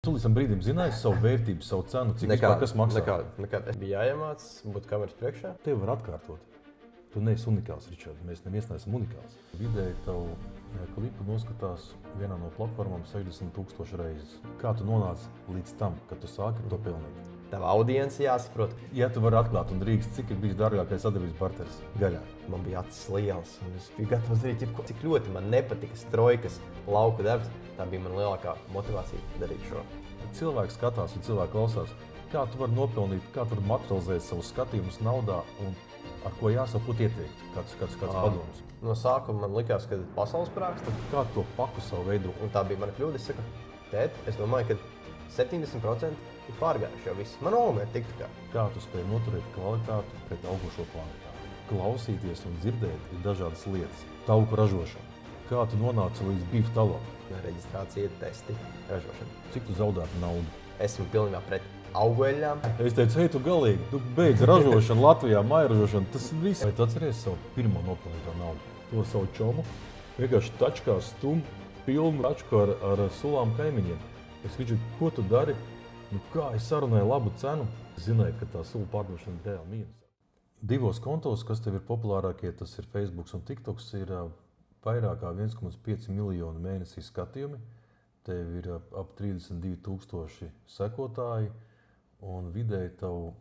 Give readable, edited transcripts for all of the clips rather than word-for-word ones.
Tu līdz tam brīdim zināji savu vērtību, savu cenu, cik vispār kas maksā? Nekād. Es biju jāiemācās būt kameras priekšā. Tev var atkārtot. Tu neesi unikāls, Ričard. Mēs neviens neesam unikāls. Vidēji tavu klipu noskatās vienā no platformām 60,000 reizes. Kā tu nonāci līdz tam, kad tu sāki to pelnīt? Tava audience jāsaprot. Ja tu vari atklāt un drīkst, cik ir bijis dārgākais sadarbības partneris gaļā? Man bija acis liels, un es biju gatavs darīt jebko. Cik ļoti man nepatika strojkas, lauka darbs. Tā bija man lielākā motivācija darīt šo. Cilvēks skatās un cilvēks klausās, kā tu vari nopelnīt, kā tu vari materializēt savus skatījumus naudā un ar ko jāsapūt ieteikt, kāds padoms. No sākuma man likās, ka pasaules prāks, tad Kā to paku savu veidu? un tā bija mana kļūda. Es saku, tēt, es domāju, ka 70% ir pārgājuši jau viss. Man olmē ir tik tā kā. Kā tu spēj noturēt kvalitāti pret augošo kvalitāti? Klausīties un dzirdēt ir dažādas lietas. Tauku ražošana. Kā tu nonāci līdz beef talon? Reģistrācija, testi, ražošana. Cik tu zaudētu naudu? Esmu pilnībā pret augueļām. Es teicu, hei, tu galīgi, tu beidz ražošanu Latvijā, maija ražošanu, tas viss. Vai tu atceries savu pirmo nopelnīto naudu? To savu čomu, vienkārši tačkā stum, pilnu tačku ar sulām kaimiņiem. Es viņu, ko tu dari? Nu kā, es sarunāju labu cenu. Zināju, ka tā sula pārdošana ir reāli mīnus. Divos kontos, kas tev ir populārākie, tas ir Facebook un TikToks, ir vairāk kā 1,5 miljonu mēnesī skatījumi. Tev ir ap 32,000 sekotāji un vidēji tavu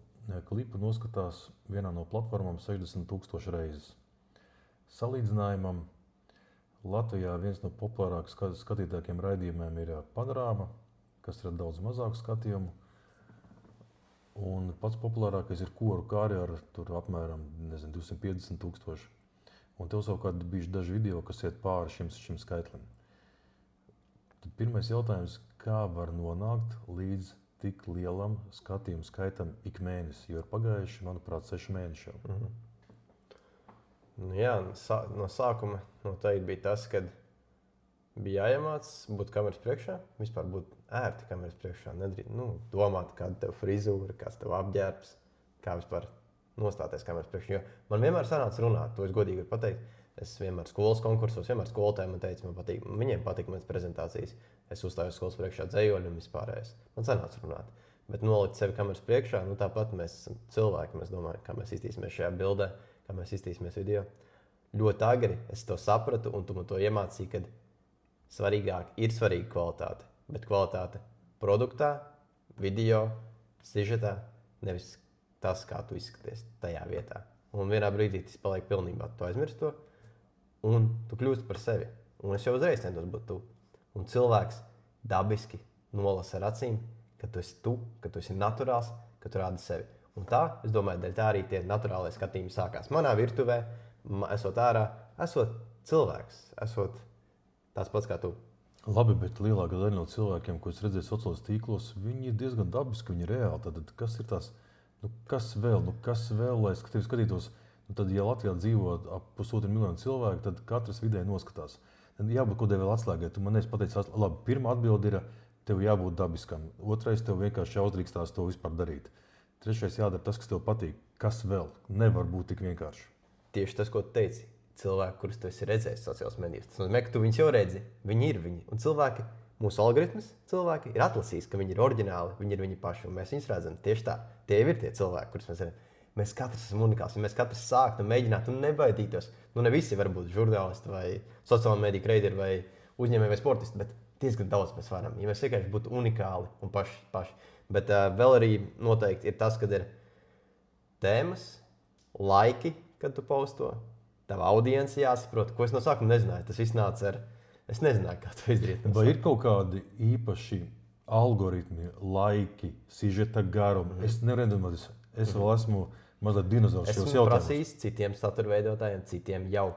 klipu noskatās vienā no platformām 60,000 reizes. Salīdzinājumam Latvijā viens no populārāk skatītākiem raidījumiem ir Panorāma, kas ir daudz mazāku skatījumu. Un pats populārākais ir Koru kāri ar apmēram 250,000. Un tev savukārt bijuši daži video, kas iet pāri šim skaitlim. Tad pirmais jautājums, kā var nonākt līdz tik lielam skatījumu skaitam ik mēnesi? Jo ir pagājuši, manuprāt, 6 mēneši jau. Nu, jā, no sākuma noteikti bija tas, kad bija jāiemācās būt kameras priekšā. Vispār būt ērti kameras priekšā. Domāt, kāda tev frizūra, kāds tev apģērbs, kā vispār nostāties kameras priekšā. Jo man vienmēr sanāca runāt, to es godīgi varu pateikt. Es vienmēr skolas konkursos, vienmēr skolotāji man teica, viņiem patīk manas prezentācijas. Es uzstājos skolas priekšā dzējoļu un vispārējais. Man sanāca runāt. Bet nolikt sevi kameras priekšā, tāpat mēs esam cilvēki. Mēs domājam, kā mēs iztīsimies šajā bildē, kā mēs iztīsimies video. Ļoti agri es to sapratu un tu man to iemācīji, kad svarīgāk ir svarīga kvalitāte. Bet kvalitāte produktā, video, sižetā, nevis tas, kā tu izskaties tajā vietā. Un vienā brīdī tas paliek pilnībā, tu aizmirsti to. Un tu kļūsti par sevi. Un es jau uzreiz centos būt tu. Un cilvēks dabiski nolasa ar acīm, ka tu esi tu, ka tu esi naturāls, ka tu rādi sevi. Un tā, es domāju, dēļ tā arī tie naturālie skatījumi sākās. Manā virtuvē, esot ārā, esot cilvēks, esot tāds pats kā tu. Labi, bet lielākā daļa no cilvēkiem, ko es redzēju sociālajos tīklos, viņi ir diezgan dabiski, viņi ir reāli. Tad kas ir tās, kas vēl, lai tevi skatītos? Tad, ja Latvijā dzīvo ap 1,5 miljonu cilvēku, tad katrs vidēji noskatās. Tad jābūt kodai vēl atslēgai. Tu man neesi pateicis, labi, pirmā atbilde ir, tev jābūt dabiskam. Otrais, tev vienkārši jāuzdrīkstās to vispār darīt. Trešais, jādara tas, kas tev patīk. Kas vēl? Nevar būt tik vienkārši. Tieši tas, ko tu teici. Cilvēki, kurus tu esi redzējis sociālajos medijos. Tas nozīmē, ka tu viņus jau redzi. Viņi ir viņi. Un cilvēki, mūsu algoritms, cilvēki ir atlasījis, ka viņi ir oriģināli, viņi ir viņi paši. Un mēs viņus redzam tieši tā. Tie ir tie cilvēki, kurus mēs redzam. Mēs katrs esam unikāls, ja mēs katrs sāktu mēģināt un nebaidītos. Ne visi var būt žurnālisti vai sociālo mediju kreideri vai uzņēmēji vai sportisti, bet diezgan daudz mēs varam. Ja mēs vienkārši būtu unikāli un paši. Bet vēl arī noteikti ir tas, kad ir tēmas, laiki, kad tu posto. Tava audience jāsaprot, ko es no sākuma nezināju. Tas viss nāca ar... Es nezināju, kā to izdarīt. Vai ir kaut kādi īpaši algoritmi, laiki, sižeta garumi? Es neredzu, es vēl esmu mazliet dinozaurs šajos Esmu jautājumos. prasījis citiem satura veidotājiem, citiem jau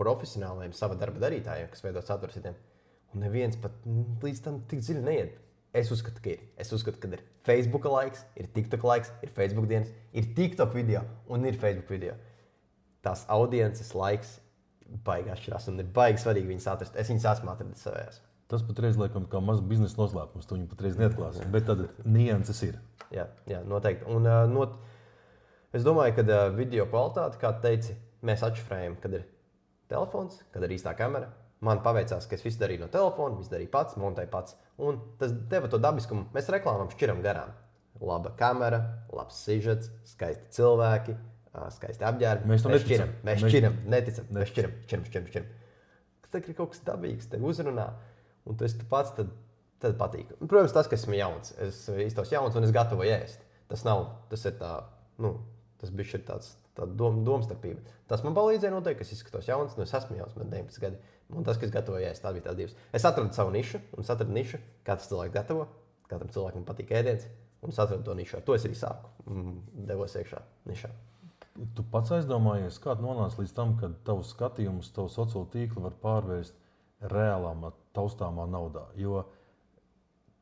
profesionāliem sava darba darītājiem, kas veido satura citiem. Un neviens pat līdz tam tik dziļi neiet. Es uzskatu, ka ir. Es uzskatu, ka ir Facebook laiks, ir TikTok laiks, ir Facebook dienas, ir TikTok video un ir Facebook video. Tās audiences laiks baigi atšķirās un ir baigi svarīgi viņus atrast. Es viņus esmu atradis savējās. Tas patreiz laikam kā mazs biznesa noslēpums, tu viņu patreiz neatklāsi, bet tad nianses ir. Jā, noteikti. Un es domāju, ka video kvalitāte, kā tu teici, mēs atšifrējam, kad ir telefons, kad ir īstā kamera, Man paveicās, ka es visu darīju no telefona, visu darīju pats, montēju pats. Un tas deva to dabiskumu. Mēs reklāmām šķiram garām. Laba kamera, labs sižets, skaisti cilvēki, skaisti apģērbi. Mēs tam šķiram, neticam. mēs šķiram, neticam, mēs šķiram. Tas ir kaut kas dabīgs, tev uzrunā, un tu esi pats, tad patīk. Un, protams, tas, ka esmu jauns, es iztos jauns un es gatavoju ēst. Tas ir tā, tas bišķi ir tāda domstarpība. Tas man palīdzēja noteikti, ka es izskatos jauns, es esmu jauns, man 19 gadi. Un tas, ka es gatavoju ēst, tā bija tās divas. Es atradu savu nišu, un es atradu nišu, katrs cilvēks gatavo, katram cilvēkam patīk ēdiens, un es atradu to nišu. Ar to es arī sāku, devos iekšā nišā. Tu pats aizdomājies, kā tu nonāci līdz tam, ka tavu skatījumus, tavu sociālo tīklu var pārvērst reālā, taustāmā naudā, jo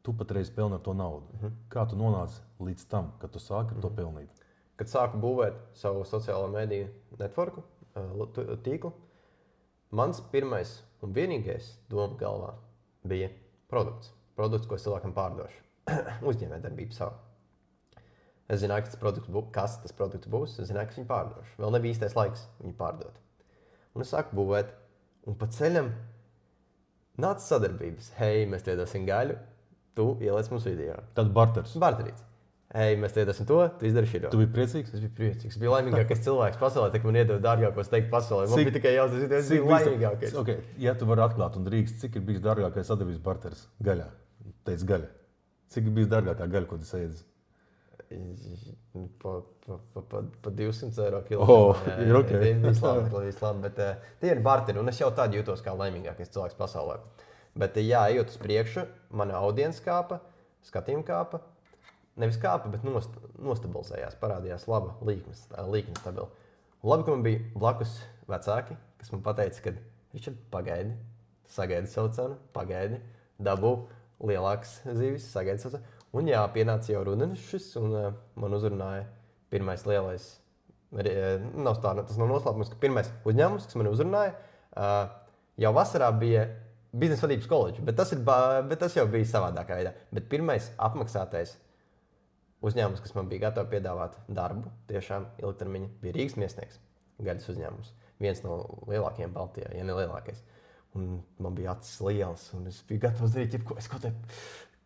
tu patreiz pelni ar to naudu. Kā tu nonāci līdz tam, kad tu sāki ar to pelnīt? Kad sāku būvēt savu sociālo mediju networku, tīklu, mans pirmais un vienīgais doma galvā bija produkts. Produkts, ko es cilvēkam pārdošu. Uzņēmējdarbība savu. Es zināju, kas tas produkts būs, es zināju, ka viņu pārdošu. Vēl nebija īstais laiks viņu pārdot. Un es sāku būvēt, un pa ceļam nāca sadarbības. Hei, mēs iedosim gaļu, tu ieliec mums video. Tad barteris. Barterīts. Hei, mēs iedosim to, tu izdari šito. Tu biji priecīgs? Es biju priecīgs. Es biju laimīgākais cilvēks pasaulē, tā, ka man iedod dārgāko steigtu pasaulē. Man bija tikai jautājums, es biju laimīgākais. Okay. Ja tu vari atklāt un drīkst, cik ir bijis dārgākais sadarbības barteris? Gaļā. Teic gaļa. Cik ir bijis dārgākā gaļa, ko tu ēdzi? Pa 200 eiro kilogramu. Ir ok. Vislabāk, bet tie ir barteri, un es jau tādu jūtos kā laimīgākais cilvēks pasaulē. Bet jā, ejot uz priekšu, mana audience kāpa, skatījuma kāpa. Nevis kāpa, bet nostabilizējās, parādījās laba līkne stabila. Labi, ka man bija blakus vecāki, kas man pateica, ka Ričard, pagaidi, sagaidi savu cenu, pagaidi, dabū lielākas zivis, sagaidi savu cenu. Un jā, pienāca jau rudenis šis, un man uzrunāja pirmais lielais, tas nav noslēpums, ka pirmais uzņēmums, kas man uzrunāja, jau vasarā bija biznesa vadības koledža, bet tas jau bija savādākā veidā. Bet pirmais apmaksātais uzņēmums, kas man bija gatavs piedāvāt darbu, tiešām ilgtermiņa, bija Rīgas Miesnieks, gaļas uzņēmums. Viens no lielākajiem Baltijā, ja ne lielākais. Un man bija acis liels, un es biju gatavs darīt jebko. Es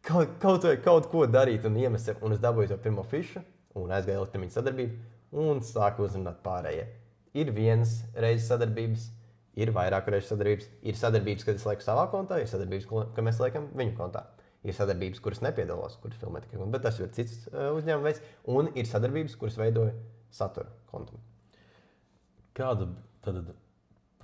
kaut ko darīt un iemest, un es dabūju to pirmo fišu, un aizgāju ilgtermiņa sadarbību, un sāku uzrunāt pārējie. Ir vienas reizes sadarbības, ir vairāku reižu sadarbības, ir sadarbības, kad es lieku savā kontā, ir sadarbības, ka mēs liekam viņu kontā. Ir sadarbības, kuras nepiedalos, kuras filmē tikai, bet tas ir cits uzņēmuma veids, un ir sadarbības, kuras veidoja satura kontam. Kāda tad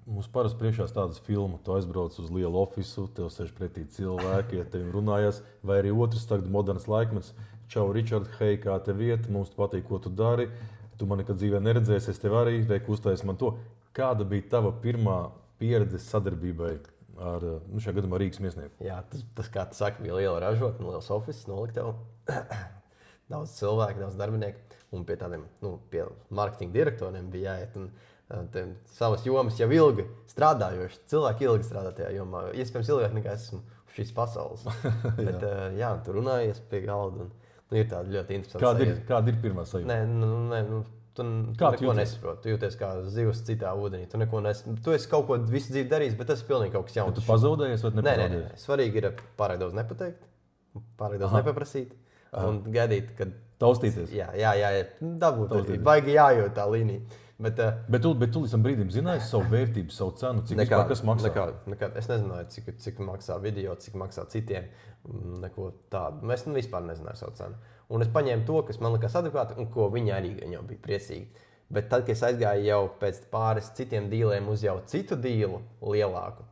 mums parasti priekšās tādas filmas, tu aizbrauc uz lielu ofisu, tev sēž pretī cilvēki, ja tev runājas, vai arī otrs tagad moderns laikmets. Čau, Ričard, hei, kā tev iet, mums patīk, ko tu dari, tu mani nekad dzīvē neredzēsi, es tev arī, reiku uztais man to. Kāda bija tava pirmā pieredze sadarbībai ar šajā gadījumā Rīgas Miesnieku? Jā, tas kā tu saki, bija liela ražotne, liels office, noliktava. Daudz cilvēku, daudz darbinieku. Un pie tādiem, pie marketinga direktoriem bija jāiet. Un savas jomas jau ilgi strādājoši. Cilvēki ilgi strādā tajā jomā. Iespējams, ilgāk nekā esmu uz šīs pasaules. Bet jā, tu runājies pie galda. Un ir tāda ļoti interesanta Kāda ir pirmā sajūta? Tu neko nesaproti. Tu jūties kā zivs citā ūdenī. Tu esi kaut ko visu dzīvi darījis, bet tas ir pilnīgi kaut kas jauns. Tu pazaudējies vai nepazaudējies? Nē. Svarīgi ir pārāk daudz nepateikt, pārāk daudz nepaprasīt un gaidīt, kad taustīties. Jā, dabūt. Baigi jājūt tā līnija. Bet tu līdz tam brīdim zināji savu vērtību, savu cenu, cik vispār kas maksā? Nekād. Es nezināju, cik maksā video, cik maksā citiem. Neko tādu. Es vispār nezināju savu cenu. Un es paņēmu to, kas man likās adekvāti, un ko viņi arī jau bija priecīgi. Bet tad, kad es aizgāju jau pēc pāris citiem dīliem uz jau citu dīlu lielāku,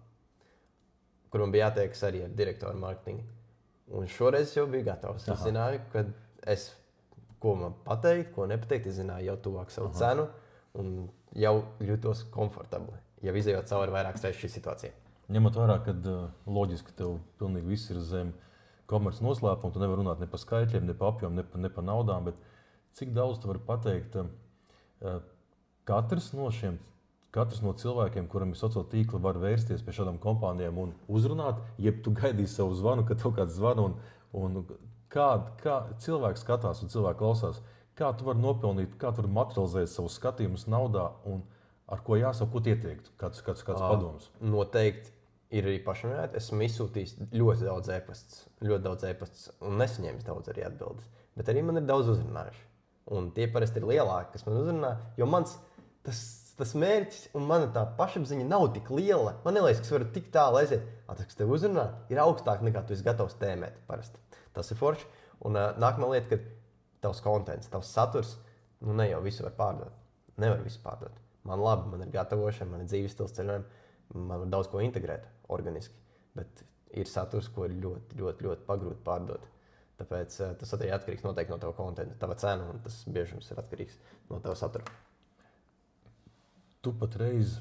kur man bija jātiekas arī ar direktoru mārketingu. Un šoreiz jau biju gatavs. Es zināju, ko man pateikt, ko nepateikt. Es zināju jau tuvāk savu cenu un jau jūtos komfortabli, jau izējot cauri vairākas reizes šī situācija. Ņemot vērā, ka loģiski tev pilnīgi viss ir zem komerces noslēpuma, tu nevari runāt ne par skaitļiem, ne par apjomu, ne par naudām, bet cik daudz tu vari pateikt, katrs no cilvēkiem, kuram ir sociāla tīkla, var vērsties pie šādām kompānijām un uzrunāt, jeb tu gaidīsi savu zvanu, kad tev kāds zvana, un kā cilvēks skatās un cilvēks klausās, kā tu vari nopelnīt, kā tu vari materializēt savus skatījumus naudā un ar ko jāsaka, ko tu ieteiktu, kāds padoms? Noteikti ir arī pašam jāiet. Esmu izsūtījis ļoti daudz e-pastus, un nesaņēmis daudz arī atbildes. Bet arī man ir daudz uzrunājuši. Un tie parasti ir lielāki, kas man uzrunā, jo mans tas mērķis un mana tā pašapziņa nav tik liela. Man neliekas, ka es varu tik tālu aiziet. Tas, kas tev uzrunā, ir augstāk nekā tu esi gatavs tēmēt parasti. Tas ir forši. Un nākamā lieta, ka tavs kontents, tavs saturs, ne jau visu var pārdot. Nevar visu pārdot. Man labi, man ir gatavošana, man ir dzīves stils ceļojumi, man var daudz ko integrēt organiski. Bet ir saturs, ko ir ļoti, ļoti, ļoti pagrūti pārdot. Tāpēc tas arī atkarīgs noteikti no tava kontenta, tava cena, un tas biežums ir atkarīgs no tava satura. Tu patreiz,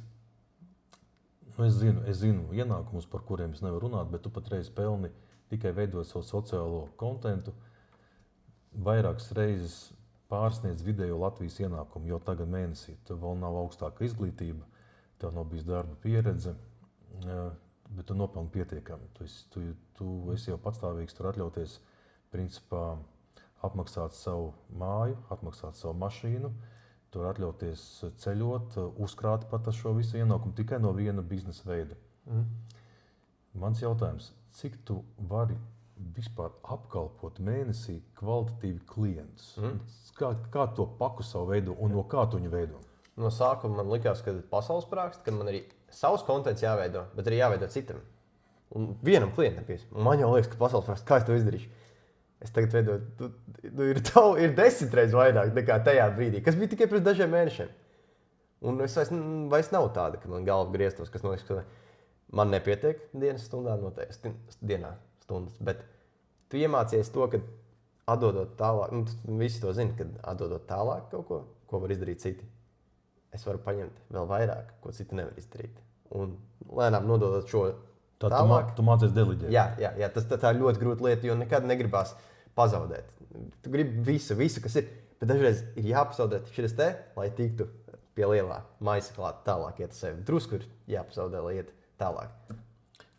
es zinu ienākumus, par kuriem es nevaru runāt, bet tu patreiz pelni tikai veidot savu sociālo kontentu. Vairākas reizes pārsniedz vidējo Latvijas ienākumu, jo tagad mēnesī tev vēl nav augstāka izglītība, tev nav bijis darba pieredze, bet tu nopelni pietiekami. Tu esi jau patstāvīgs, tur atļauties principā apmaksāt savu māju, atmaksāt savu mašīnu, tur atļauties ceļot, uzkrāt pat šo visu ienākumu tikai no viena biznesa veida. Mans jautājums, cik tu vari vispār apkalpot mēnesī kvalitatīvi klientus? Kā to paku savu veido un no kā tu viņu veido? No sākuma man likās, ka pasaules prāksts, ka man arī savs kontents jāveido, bet arī jāveido citam. Un vienam klientam pies. Man jau liekas, ka pasaules prāksts, kā es to izdarīšu? Es tagad veidoju, ir 10 reizes vairāk nekā tajā brīdī, kas bija tikai pirms dažiem mēnešiem. Un es vairs nav tāda, ka man galva grieztos, kas notiek, ka man nepietiek dienas stundām, noteikti dienā stundas. Bet tu iemācies to, ka atdodot tālāk, visi to zina, ka atdodot tālāk kaut ko, ko var izdarīt citi. Es varu paņemt vēl vairāk, ko citi nevar izdarīt. Un lēnām nododot šo tālāk. Tu mācies deliģēt. Jā, tas tā ir ļoti grūta lieta, jo nekad negribās pazaudēt. Tu gribi visu, kas ir, bet dažreiz ir jāpazaudēt šis te, lai tiktu pie lielā maisa klāt tālāk, iet sevi. Drusku ir jāpazaudē, lai iet tālāk.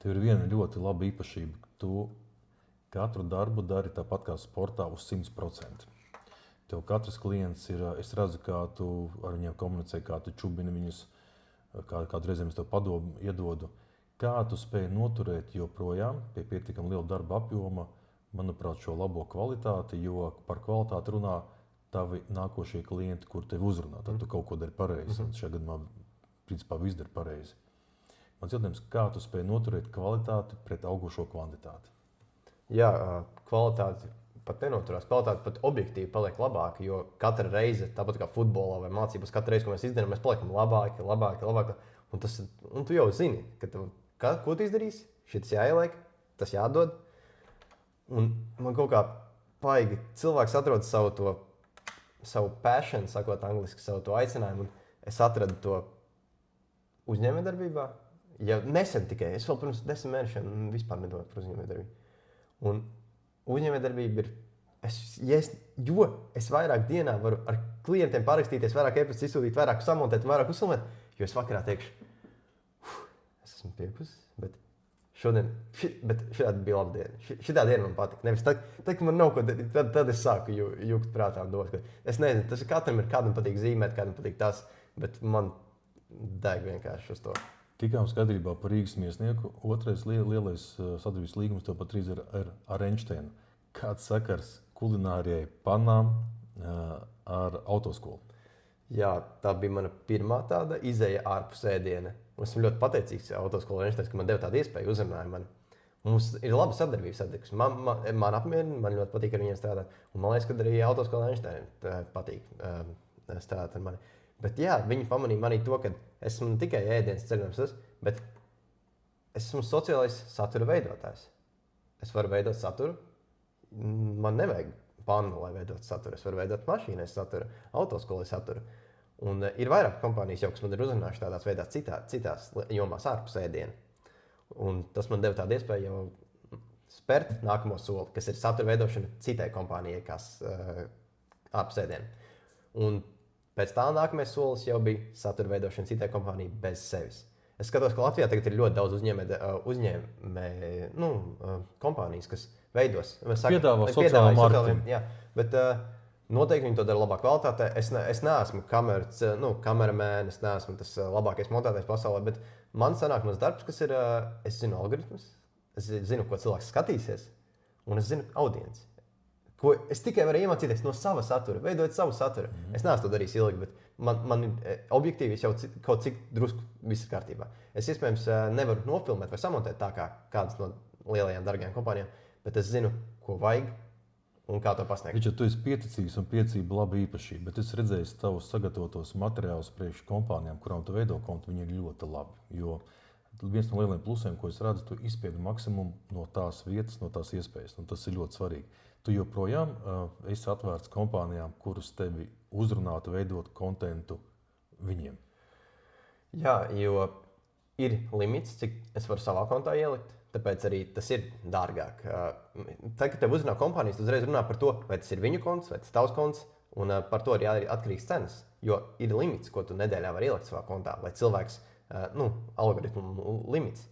Tev ir viena ļoti laba īpašība. Tu katru darbu dari tāpat kā sportā uz 100%. Tev katrs klients ir, es redzu, kā tu ar viņiem komunicē, kā tu čubini viņus, kādu reizēm es tev padomu iedodu. Kā tu spēj noturēt joprojām pie pietiekami liela darba apjoma, manuprāt, šo labo kvalitāti, jo par kvalitāti runā tavi nākošie klienti, kur tevi uzrunā. Tad tu kaut ko dari pareizi, un šajā gadījumā principā viss dari pareizi. Mans jautājums, kā tu spēj noturēt kvalitāti pret augošo kvantitāti? Jā, kvalitāte pat nenoturās. Kvalitāte pat objektīvi paliek labāka, jo katra reize, tāpat kā futbolā vai mācībās, katra reize, ko mēs izdarām, mēs paliekam labāki. Un tu jau zini, ka ko tu izdarīsi, šis jāieliek, tas jādod. Un man kaut kā paigi cilvēks atrod savu passion, sakot angliski, savu to aicinājumu. Un es atradu to uzņēmējdarbībā. Ja nesen tikai, es vēl pirms 10 mēnešiem vispār nedomāju par uzņēmējdarbību. Un uzņēmējdarbība ir, jo es vairāk dienā varu ar klientiem parakstīties, vairāk e-pastus izsūtīt, vairāk samontēt, vairāk uzfilmēt, jo es vakarā teikšu, es esmu piekus, bet šitā bija laba diena. Šitā diena man patika. Nevis tad, kad man nav ko darīt, tad es sāku jukt prātā un domāt, ka es nezinu, tas ir kādam patīk zīmēt, kādam patīk tas, bet man deg vienkārši uz to. Tikām skaidrībā par Rīgas Miesnieku. Otrais lielais sadarbības līgums tev patreiz ir ar Einsteinu. Kāds sakars kulinārijai panām ar autoskolu? Jā, tā bija mana pirmā tāda izeja ārpus ēdiena. Esmu ļoti pateicīgs autoskolai Einsteins, ka man deva tādu iespēju, uzrunāja mani. Mums ir laba sadarbības. Man apmierina, man ļoti patīk ar viņiem strādāt. Un man liekas, ka arī autoskolai Einstein patīk strādāt ar mani. Bet jā, viņi pamanīja manī to, ka esmu ne tikai ēdienas ceļojums, bet esmu sociālais satura veidotājs. Es varu veidot saturu. Man nevajag pannu, lai veidot saturu. Es varu veidot mašīnai saturu, autoskolai saturu. Un ir vairāk kompānijas, kas man ir uzrunājuši tādās veidās citās jomās ārpus ēdiena. Un tas man deva tādu iespēju jau spērt nākamo soli, kas ir satura veidošana citai kompānijai, kas ārpus ēdiena. Un pēc tā nākamais solis jau bija satura veidošana citai kompānijai bez sevis. Es skatos, ka Latvijā tagad ir ļoti daudz kompānijas, kas veidos. Piedāvā sociālo marketingu. Jā, bet Noteikti viņi to dara labā kvalitātē. Es neesmu kameramēns, es neesmu tas labākais montētājs pasaulē, bet man sanāk mans darbs, kas ir, es zinu algoritmus, es zinu, ko cilvēks skatīsies, un es zinu audienci. Ko es tikai varu iemācīties no sava satura, veidot savu saturu. Es neesmu to darījis ilgi, bet man ir objektīvi jau kaut cik drusku viss ir kārtībā. Es iespējams nevaru nofilmēt vai samontēt tā kā kādas no lielajām dārgajām kompānijām, bet es zinu, ko vajag. Un kā to pasniegt? Viņš tu esi pieticīgs un piecība laba īpašība, bet es redzēju tavus sagatavotos materiālus priekš kompānijām, kurām tu veido kontu, viņi ir ļoti labi. Jo viens no lieliem plusiem, ko es redzu, tu izspiedi maksimumu no tās vietas, no tās iespējas, un tas ir ļoti svarīgi. Tu joprojām esi atvērts kompānijām, kuras tevi uzrunātu, veidot kontentu viņiem. Jā, jo ir limits, cik es varu savā kontā ielikt. Tāpēc arī tas ir dārgāk. Tad, kad tev uzrunā kompānijas, tu uzreiz runā par to, vai tas ir viņu konts, vai tas ir tavs konts. Un par to arī atkarīgs cenas. Jo ir limits, ko tu nedēļā vari ielikt savā kontā, lai cilvēks, algoritmu limits.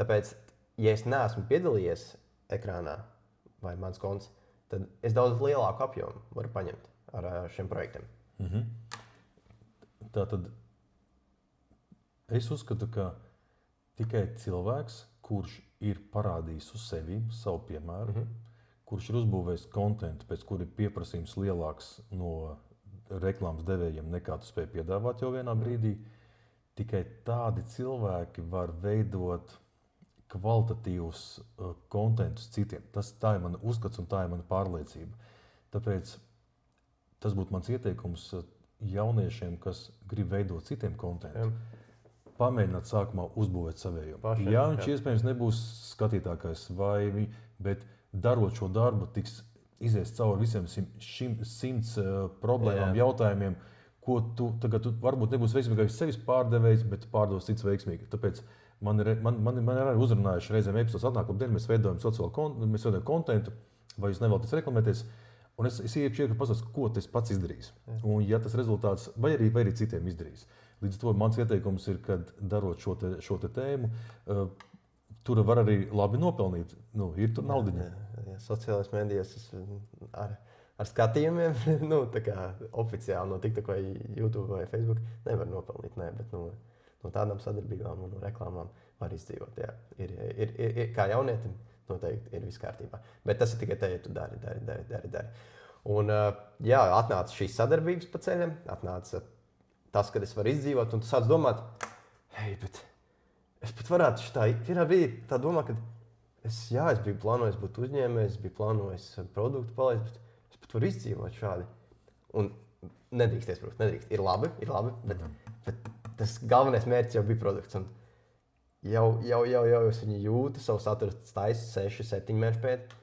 Tāpēc, ja es neesmu piedalījies ekrānā vai mans konts, tad es daudz lielāku apjomu varu paņemt ar šiem projektiem. Tātad es uzskatu, ka tikai cilvēks, kurš ir parādījis uz sevi savu piemēru, kurš ir uzbūvējis kontentu, pēc kura ir pieprasījums lielāks no reklāmas devējiem nekā tu spēj piedāvāt jau vienā brīdī, tikai tādi cilvēki var veidot kvalitatīvus kontentus citiem. Tā ir mana uzskats un tā ir mana pārliecība. Tāpēc tas būtu mans ieteikums jauniešiem, kas grib veidot citiem kontentu. Pamēģināt sākumā uzbūvēt savējo. Jā, viņš iespējams nebūs skatītākais vai, bet darot šo darbu, izies cauri visiem šim 100 problēmām, jautājumiem, ko tu varbūt nebūs veiksmīgāks sevis pārdevējs, bet pārdos cits veiksmīgi. Tāpēc man ir arī uzrunājuši reizēm epizodes atnāk, labdien, mēs veidojam kontentu, vai jūs nevēlaties reklamēties, un es iepriekš pastāstu, ko tas pats izdarīs. Un ja tas rezultāts, vai arī citiem izdarīs. Līdz ar to mans ieteikums ir, kad darot šo tēmu, tur var arī labi nopelnīt. Ir tur naudiņa. Jā, sociālajās mēdījās ar skatījumiem, tā kā oficiāli no TikTok vai YouTube vai Facebook nevar nopelnīt, bet no tādām sadarbībām un no reklāmām var izdzīvot. Jā. Ir kā jaunietim noteikti ir viss kārtībā. Bet tas ir tikai te, ja tu dari. Un jā, atnāca šīs sadarbības pa ceļam, atnāca tas, kad es varu izdzīvot, un tu sāc domāt, bet es pat varētu vienā brīdī tā domā, ka es biju plānojis būt uzņēmējs, es biju plānojis produktu palaist, bet es pat varu izdzīvot šādi. Un nedrīksties, protams, nedrīkst. Ir labi, bet tas galvenais mērķis jau bija produkts. Un jau es viņu jūtu, savu saturu taisu 6, 7 mēnešu pēc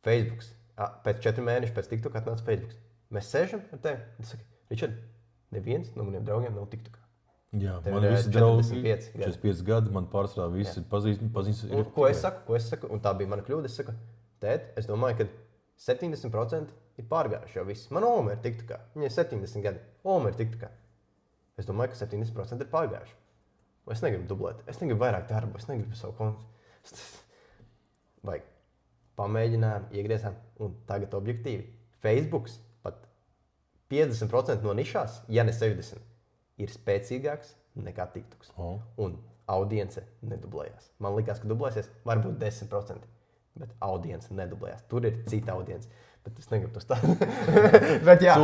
Facebooks. Pēc 4 mēnešu pēc TikTok atnāca Facebooks. Mēs sēžam ar tevi, un tu saki, Ričard, neviens no maniem draugiem nav TikTokā. Jā, tev man ir visi draugi, 45 gadi, man pārsvarā visi pazīst. Ko es saku, un tā bija mana kļūda, es saku, tēt, es domāju, ka 70% ir pārgājuši jau viss. Man oma ir TikTokā, viņai 70 gadi, oma ir TikTokā. Es domāju, ka 70% ir pārgājuši. Es negribu dublēt, es negribu vairāk darbu, es negribu savu kontu. Vajag pamēģinājām, iegriezām, un tagad objektīvi. Facebooks pat 50% no nišās, ja ne 70%, ir spēcīgāks nekā TikToks. Un audience nedublējās. Man likās, ka dublēsies varbūt 10%, bet audience nedublējās. Tur ir cita audience, bet es negribu to stāstīt. Bet jā.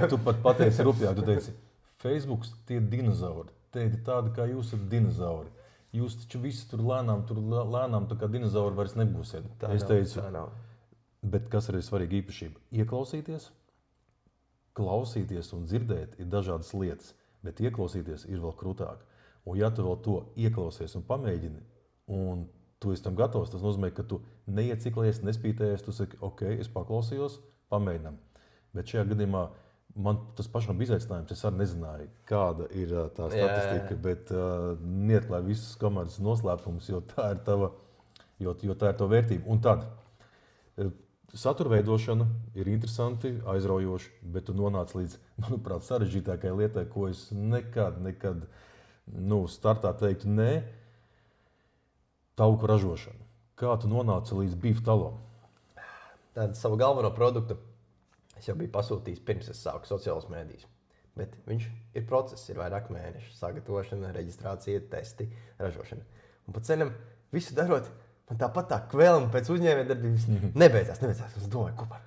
Tu pat pateici rupjāk, tu teici, Facebooks tie dinozauri. Tie ir tādi, kā jūs esat dinozauri. Jūs taču visi tur lēnām tā kā dinozauri vairs nebūsiet. Es teicu, bet kas ir svarīga īpašība? Ieklausīties, klausīties un dzirdēt ir dažādas lietas, bet ieklausīties ir vēl krūtāk. Un ja tu vēl to ieklausies un pamēģini, un tu esi tam gatavs, tas nozīmē, ka tu neieciklējies, nespītējies, tu saki, ok, es paklausījos, pamēģinām. Bet šajā gadījumā man tas pašam bija izaicinājums, es arī nezināju, kāda ir tā statistika, bet neatklāju visus komandas noslēpumus, jo tā ir tava vērtība. Un tad satura veidošana ir interesanti, aizraujoši, bet tu nonāc līdz, manuprāt, sarežģītākajai lietai, ko es nekad startā teiktu nē, tauku ražošana. Kā tu nonāci līdz beef talam? Tādu savu galveno produktu Es jau biju pasūtījis pirms es sāku sociālos mēdījus. Bet viņš ir process, ir vairāk mēneši. Sagatavošana, reģistrācija, testi, ražošana. Un pa ceļam visu darot, man tāpat tā kvēlama pēc uzņēmējdarbības nebeidzās. Es domāju, ko par.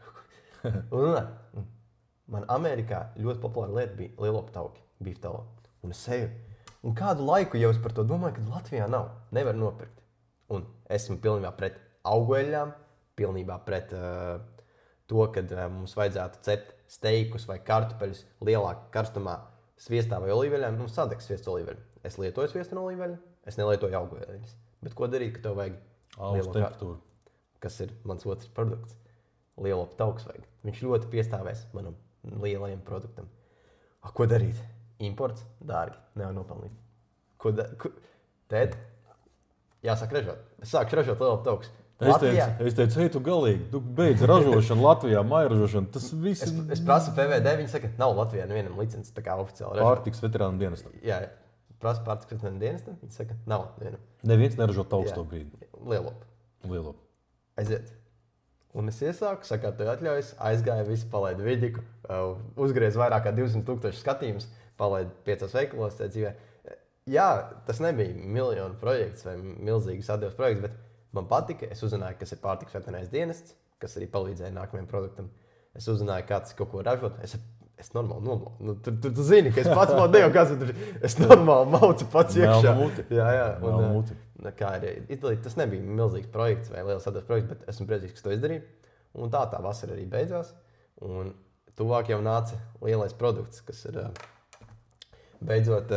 Man Amerikā ļoti populāra lieta bija lielopu tauki, beef tallow. Un es eju. Un kādu laiku jau es par to domāju, ka Latvijā nav. Nevar nopirkt. Un esmu pilnībā pret augueļām, pilnībā pret to, ka mums vajadzētu cept steikus vai kartupeļus lielākā karstumā sviestā vai olīveļā. Nu, sadegs sviests olīveļu. Es lietoju sviestu un olīveļu, es nelietoju augueļus. Bet ko darīt, ka tev vajag Augstu temperatūru. Kas ir mans otrs produkts? Lielopu tauks vajag. Viņš ļoti piestāvēs manam lielajam produktam. Ko darīt? Imports dārgi, nevar nopelnīt. Tēt, jāsāk ražot. Es sāku ražot lielopu tauks. Es teicu, ej, tu galīgi, tu beidz ražošanu Latvijā, maija ražošanu. Tas viss ir. Es prasu PVD, viņi saka, nav Latvijā nevienam licences tā kā oficiāli ražot. Pārtiks veterānu dienestam. Jā, prasu pārtiks veterānu dienestam, viņi saka, nav nevienam. Neviens neražo tauks to brīdi. Lielopu. Aiziet. Un es iesāku, sakārtoju atļaujas, aizgāju, visu palaidu vidiku, uzgriezu vairāk kā 200,000 skatījumus, palaidu 5 veikalos tajā dzīvē. Jā, tas nebija miljonu projekts vai milzīgas atdevas projekts, bet man patika, es uzzināju, kas ir pārtiks veterinārais dienests, kas arī palīdzēja nākamajam produktam. Es uzzināju, kā tas kaut ko ražot. Es normāli nomaucu. Tu zini, ka es pats devu, kas tur es normāli maucu pats iekšā. Jā. Un, kā arī izdarīt, tas nebija milzīgs projekts vai liels atdevas projekts, bet esmu priecīgs, ka to izdarīju. Un tā vasara arī beidzās. Un tuvāk jau nāca lielais produkts, kas ir beidzot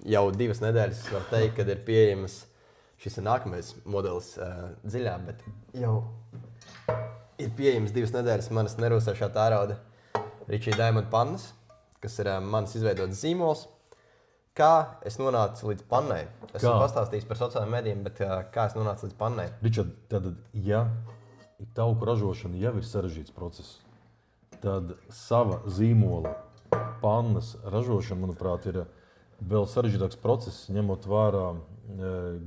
jau 2 nedēļas, var teikt, kad ir pieejamas. Šis ir nākamais modelis dziļā, bet jau ir pieejams 2 nedēļas manas nerūsēšā tērauda Richie Diamond pannas, kas ir manas izveidotas zīmols. Kā es nonācu līdz pannai? Esmu pastāstījis par sociālajiem medijiem, bet kā es nonācu līdz pannai? Richard, tad, ja tauku ražošana jau ir sarežģīts process, tad sava zīmola pannas ražošana, manuprāt, ir vēl sarežģītāks process, ņemot vērā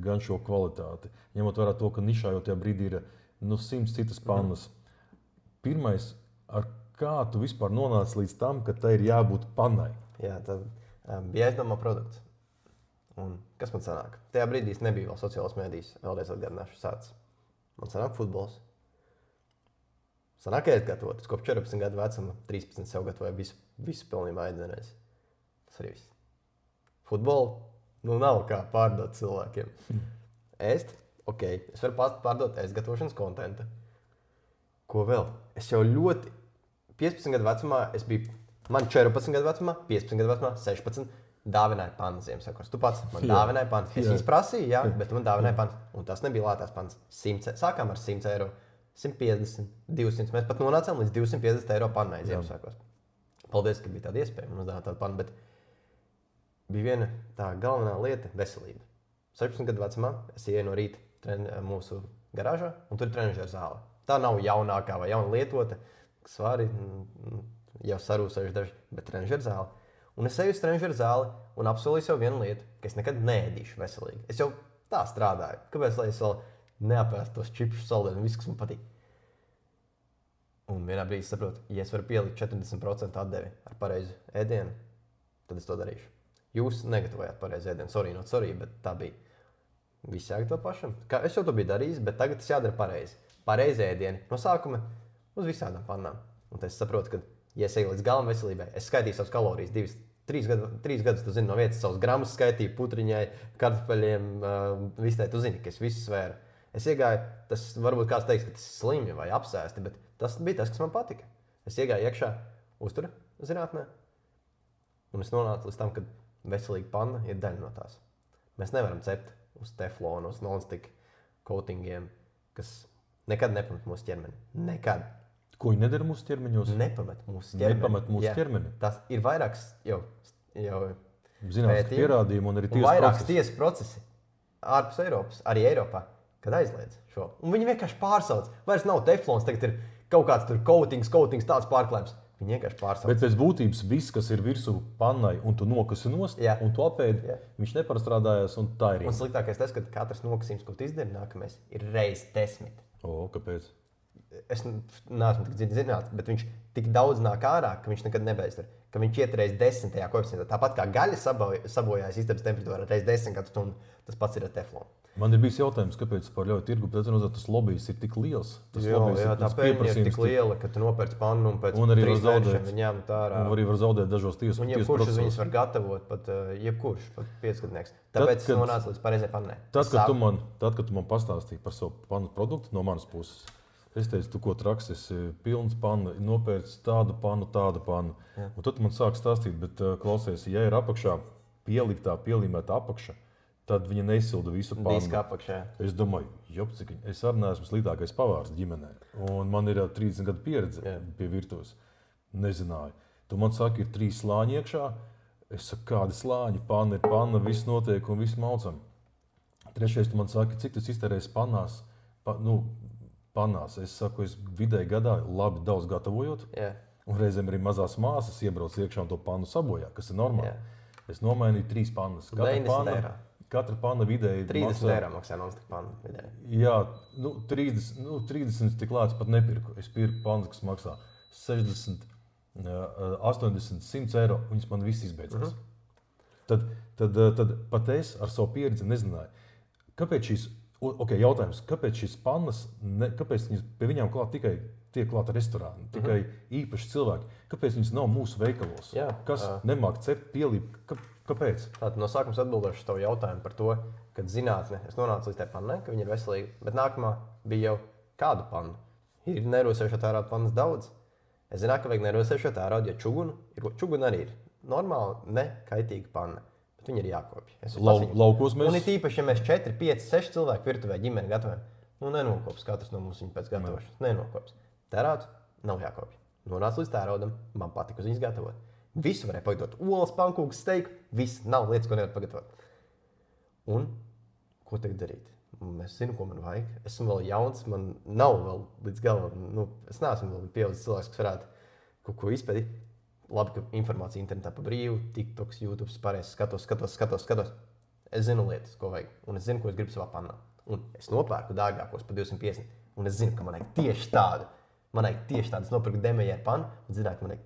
gan šo kvalitāti, ņemot vērā to, ka nišā jau tajā brīdī ir 100 citas pannas. Pirmais, ar kā tu vispār nonāci līdz tam, ka tai ir jābūt pannai? Jā, tad bija jāizdomā produkts. Un kas man sanāk? Tajā brīdī es nebiju vēl sociālos mēdījos, vēlreiz atgādināšu sācis. Man sanāk futbols. Sanāk ēst gatavot. Es kopš 14 gadu vecuma, 13 sev gatavoju visu pilnībā ēdienreiz. Tas arī viss. Futbolu nav kā pārdot cilvēkiem. Ēst, ok, es varu pārdot ēst gatavošanas kontentu. Ko vēl? Es jau ļoti 15 gadu vecumā, man 14 gadu vecumā, 15 gadu vecumā, 16 dāvināja pannas Ziemassvētkos. Tu pats man dāvināja pannas. Es viņas prasīju, jā, bet tu man dāvināja pannas. Un tas nebija lētās pannas. Sākām ar 100 eiro, 150, 200. Mēs pat nonācām līdz 250 eiro pannai Ziemassvētkos. Paldies, ka bija tāda iespēja man uzdāvināt tādu pannu, bet bija viena tā galvenā lieta - veselība. 16 gadu vecumā es ieju no rīta mūsu garāžā, un tur ir trenižera zāle. Tā nav jaunākā vai jauna lietota, kas arī jau sarūsējuši daži, bet trenižera zāle. Un es eju uz trenižera zāli un apsolīju sev vienu lietu, ka es nekad neēdīšu veselīgi. Es jau tā strādāju. Kāpēc lai es vēl neapēstu tos čipsus, saldējumus, visu, kas man patīk? Un vienā brīdī saprotu, ja es varu pielikt 40% atdevi ar pareizu ēdienu, tad es to darīšu. Jūs negatavojāt pareizi ēdienu, sorry, bet tā bija. Viss jāgatavo pašam. Es jau to biju darījis, bet tagad tas jādara pareizi. Pareizi ēdieni no sākuma uz visādām pannām. Un tad es saprotu, ka, ja es eju līdz galam veselībai, es skaitīju savas kalorijas 3 gadus, tu zini, no vietas savus gramus skaitīju, putriņai, kartupeļiem, vistai, tu zini, ka es visu svēru. Es iegāju, tas varbūt kāds teiks, ka tas ir slimi vai apsēsti, bet tas bija tas, kas man patika. Es iegāju iekšā uztura zinātnē, un es nonācu līdz tam, ka veselīga panna ir daļa no tās. Mēs nevaram cept uz teflonu, uz non-stick coatingiem, kas nekad nepamet mūsu ķermeni. Nekad. Ko viņi nedara mūsu ķermeņos? Nepamet mūsu ķermeni. Ķermeni. Tas ir vairāks jau zināms pierādījumi un arī tiesas procesi. Vairāks tiesas procesi ārpus Eiropas, arī Eiropā, kad aizliedz šo. Un viņi vienkārši pārsauc. Vairs nav teflons, tagad ir kaut kāds tur coatings, tāds pārklājums. Viņi vienkārši pārsauc. Bet pēc būtības viss, kas ir virsū pannai un tu nokasi nost, un tu apēdi, viņš neparstrādājās un tā ir. Un sliktākais tas, ka katrs nokasījums, ko tu izdari nākamais, ir reiz 10. O, kāpēc? es neesmu tik dziļi zināts, bet viņš tik daudz nāk ārā, ka viņš nekad nebeidz. Ka viņš iet reiz 10. koeficientā. Tāpat kā gaļa sabojājas istabas temperatūrā reiz 10 katru stundu, tas pats ir ar teflonu. Man ir bijis jautājums, kāpēc par ļauju tirgu, bet tas lobbyis ir tik liels. Jā, tā peļņa ir tik liela, ka tu nopērci pannu un pēc 3 mēnešiem viņi ņem tā ārā. Un arī var zaudēt dažos tiesu un jebkurš uz viņus var gatavot, pat jebkurš, pat 5-gadnieks. Tāpēc es nonācu līdz pareizai pannai. Tad, kad tu man pastāstīji par savu pannu produktu no manas puses, es teicu, tu ko traks, esi pilns panna, nopērci tādu pannu. Jā. Un tad man sāk stāstīt, bet klausies, ja ir apakšā pielīmēta apakša, tad viņa nesilda visu pannu. Diska apakšā. Es domāju, es arī neesmu sliktākais pavārs ģimenē. Un man ir jau 30 gadu pieredze pie virtuves. Nezināju. Tu man saki, ir 3 slāņi iekšā. Es saku, kādi slāņi, panna ir panna, viss notiek un viss maucam. Trešais, tu man saki, cik tas iztērēs pannās. Pannās. Es saku, es vidēji gadā labi daudz gatavojot. Jā. Un reizēm arī mazās māsas iebrauc iekšā un to pannu sabojā, kas ir normāli. Es nomainīju 3 pannas. Katra panna vidēji 30 eiro maksā non-stick panna vidēji. Jā, 30 tik lēts pat nepirku. Es pirku pannas, kas maksā 60, 80, 100 eiro. Viņas man viss izbeidzās. Tad pat es ar savu pieredzi nezināju, kāpēc šīs, jautājums, kāpēc šīs pannas, kāpēc viņas pie viņām tiek klāta restorāni, tikai īpaši cilvēki. Kāpēc viņas nav mūsu veikalos? Jā, kas nemāk cept, pielīp? Kāpēc? Tātad no sākuma atbildēšu uz tavu jautājumu par to, kad zinātne, es nonācu līdz tai pannai, ka viņa ir veselīga, bet nākamā bija jau kādu pannu. Ir nerosējušo tērauda pannas daudz. Es zināju, ka vajag nerosējušo tērauda, jo čuguna arī ir normāla, nekaitīga panna. Bet viņa ir jākopja. Laukos mēs... Un ir tīpaši, ja mēs 4, 5, 6 cilvēku virtuvē ģimeni gatavojam, nenokops katrs no mums viņu pēc gatavošanas. Nenokops. Tērauds nav jākopja. Nonāca līdz tēraudam, man patika uz viņas gatavot. Visu varēja pagatavot. Olas, pankūks, steiku, viss nav lietas, ko nevar pagatavot. Un ko tagad darīt? Es zinu, ko man vajag. Esmu vēl jauns, man nav vēl līdz galam. Es neesmu vēl pieaudzis cilvēks, kas varētu kaut ko izpētīt. Labi, ka informācija internetā pa brīvu, TikToks, YouTube, pārējais skatos. Es zinu lietas, ko vajag. Un es zinu, ko es gribu savā pannā. Un es nopērku dārgākos par 250. Un es zinu, ka man vajag tieši tādu. Es nopirku Demejēru pannu un zināju, ka man vajag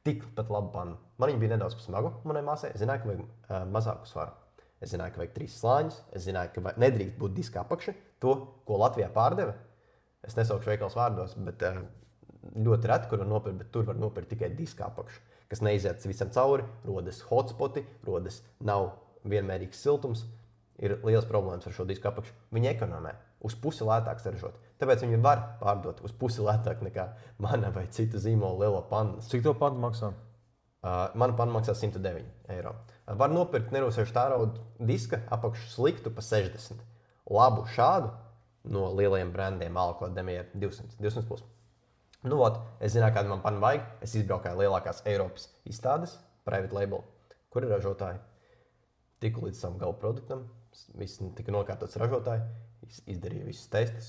tik pat labu pannu. Man viņa bija nedaudz par smagu manai māsai. Es zināju, ka vajag mazāku svaru. Es zināju, ka vajag 3 slāņus. Es zināju, ka nedrīkst būt diska apakša. To, ko Latvijā pārdeva, es nesaukšu veikals vārdos, bet ļoti reti, kur var nopirkt, bet tur var nopirkt tikai diska apakšu, kas neiziet visam cauri, rodas hotspoti, nav vienmērīgs siltums. Ir liels problēmas ar šo disku apakšu. Viņi ekonomē, uz pusi lētāk saražot. Tāpēc viņi var pārdot uz pusi lētāk nekā mana vai citu zīmolu lielo pannas. Cik tev panna maksā? Mana panna maksā 109 eiro. Var nopirkt nerosējušu tērauda diska apakšu sliktu pa 60. Labu šādu no lielajiem brandiem Alko, Demejēra 200 plus. Es zināju, kādu man pannu vajag. Es izbraukāju lielākās Eiropas izstādes, private label, kur ir ražotāji. Tiku līdz savam gala produktam. Viss tika nokārtots ražotāji, izdarīja visus testus,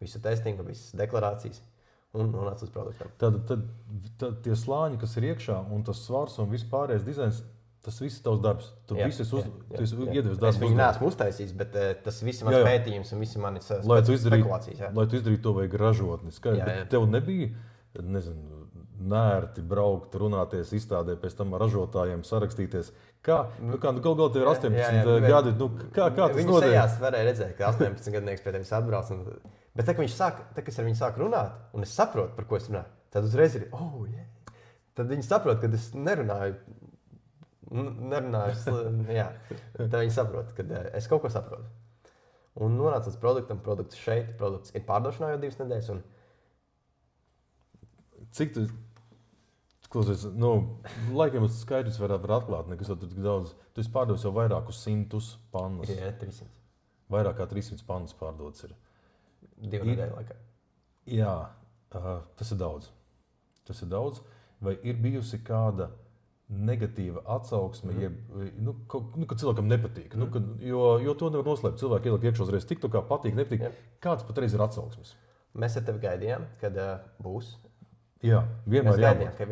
visu testingu, visas deklarācijas un nonāca līdz produktam. Tad tie slāņi, kas ir iekšā, un tas svars un vispārējais dizains, tas viss ir tavs darbs. Tu esi iedevis darbu. Es viņu neesmu uztaisījis, bet tas viss ir mans pētījums un visi manis spekulācijas. Lai tu izdarītu to, vajag ražotni. Bet tev nebija, nērti braukt, runāties, izstādē, pēc tam ar ražotājiem sarakstīties. Galu galā tev ir 18 gadi. Kā tas notiek? Viņu sejās varēja redzēt, ka 18 gadnieks pie tevis atbrauc. Bet tad, kad es ar viņu sāku runāt, un es saprotu, par ko es runāju, tad uzreiz ir, tad viņi saprot, ka es nerunāju. Tad viņi saprot, ka es kaut ko saprotu. Un nonāca līdz produktam, produkts šeit, produkts ir pārdošanā jau 2 nedēļas. Cik tu, klausies, laikam tas skaidrs varētu atklāt, nekas tur tik daudz. Tu esi pārdevis jau vairākus 100 pannas. Jā, 300. Vairāk kā 300 pannas pārdotas ir. 2 nedēļu laikā. Jā, tas ir daudz. Vai ir bijusi kāda negatīva atsauksme, ka cilvēkam nepatīk? Jo to nevar noslēpt. Cilvēki ieliek iekšā uzreiz tik, kā patīk, nepatīk. Kāds patreiz ir atsauksmes? Mēs ar tevi gaidījām, kad būs. Jā, vienmēr jābūt.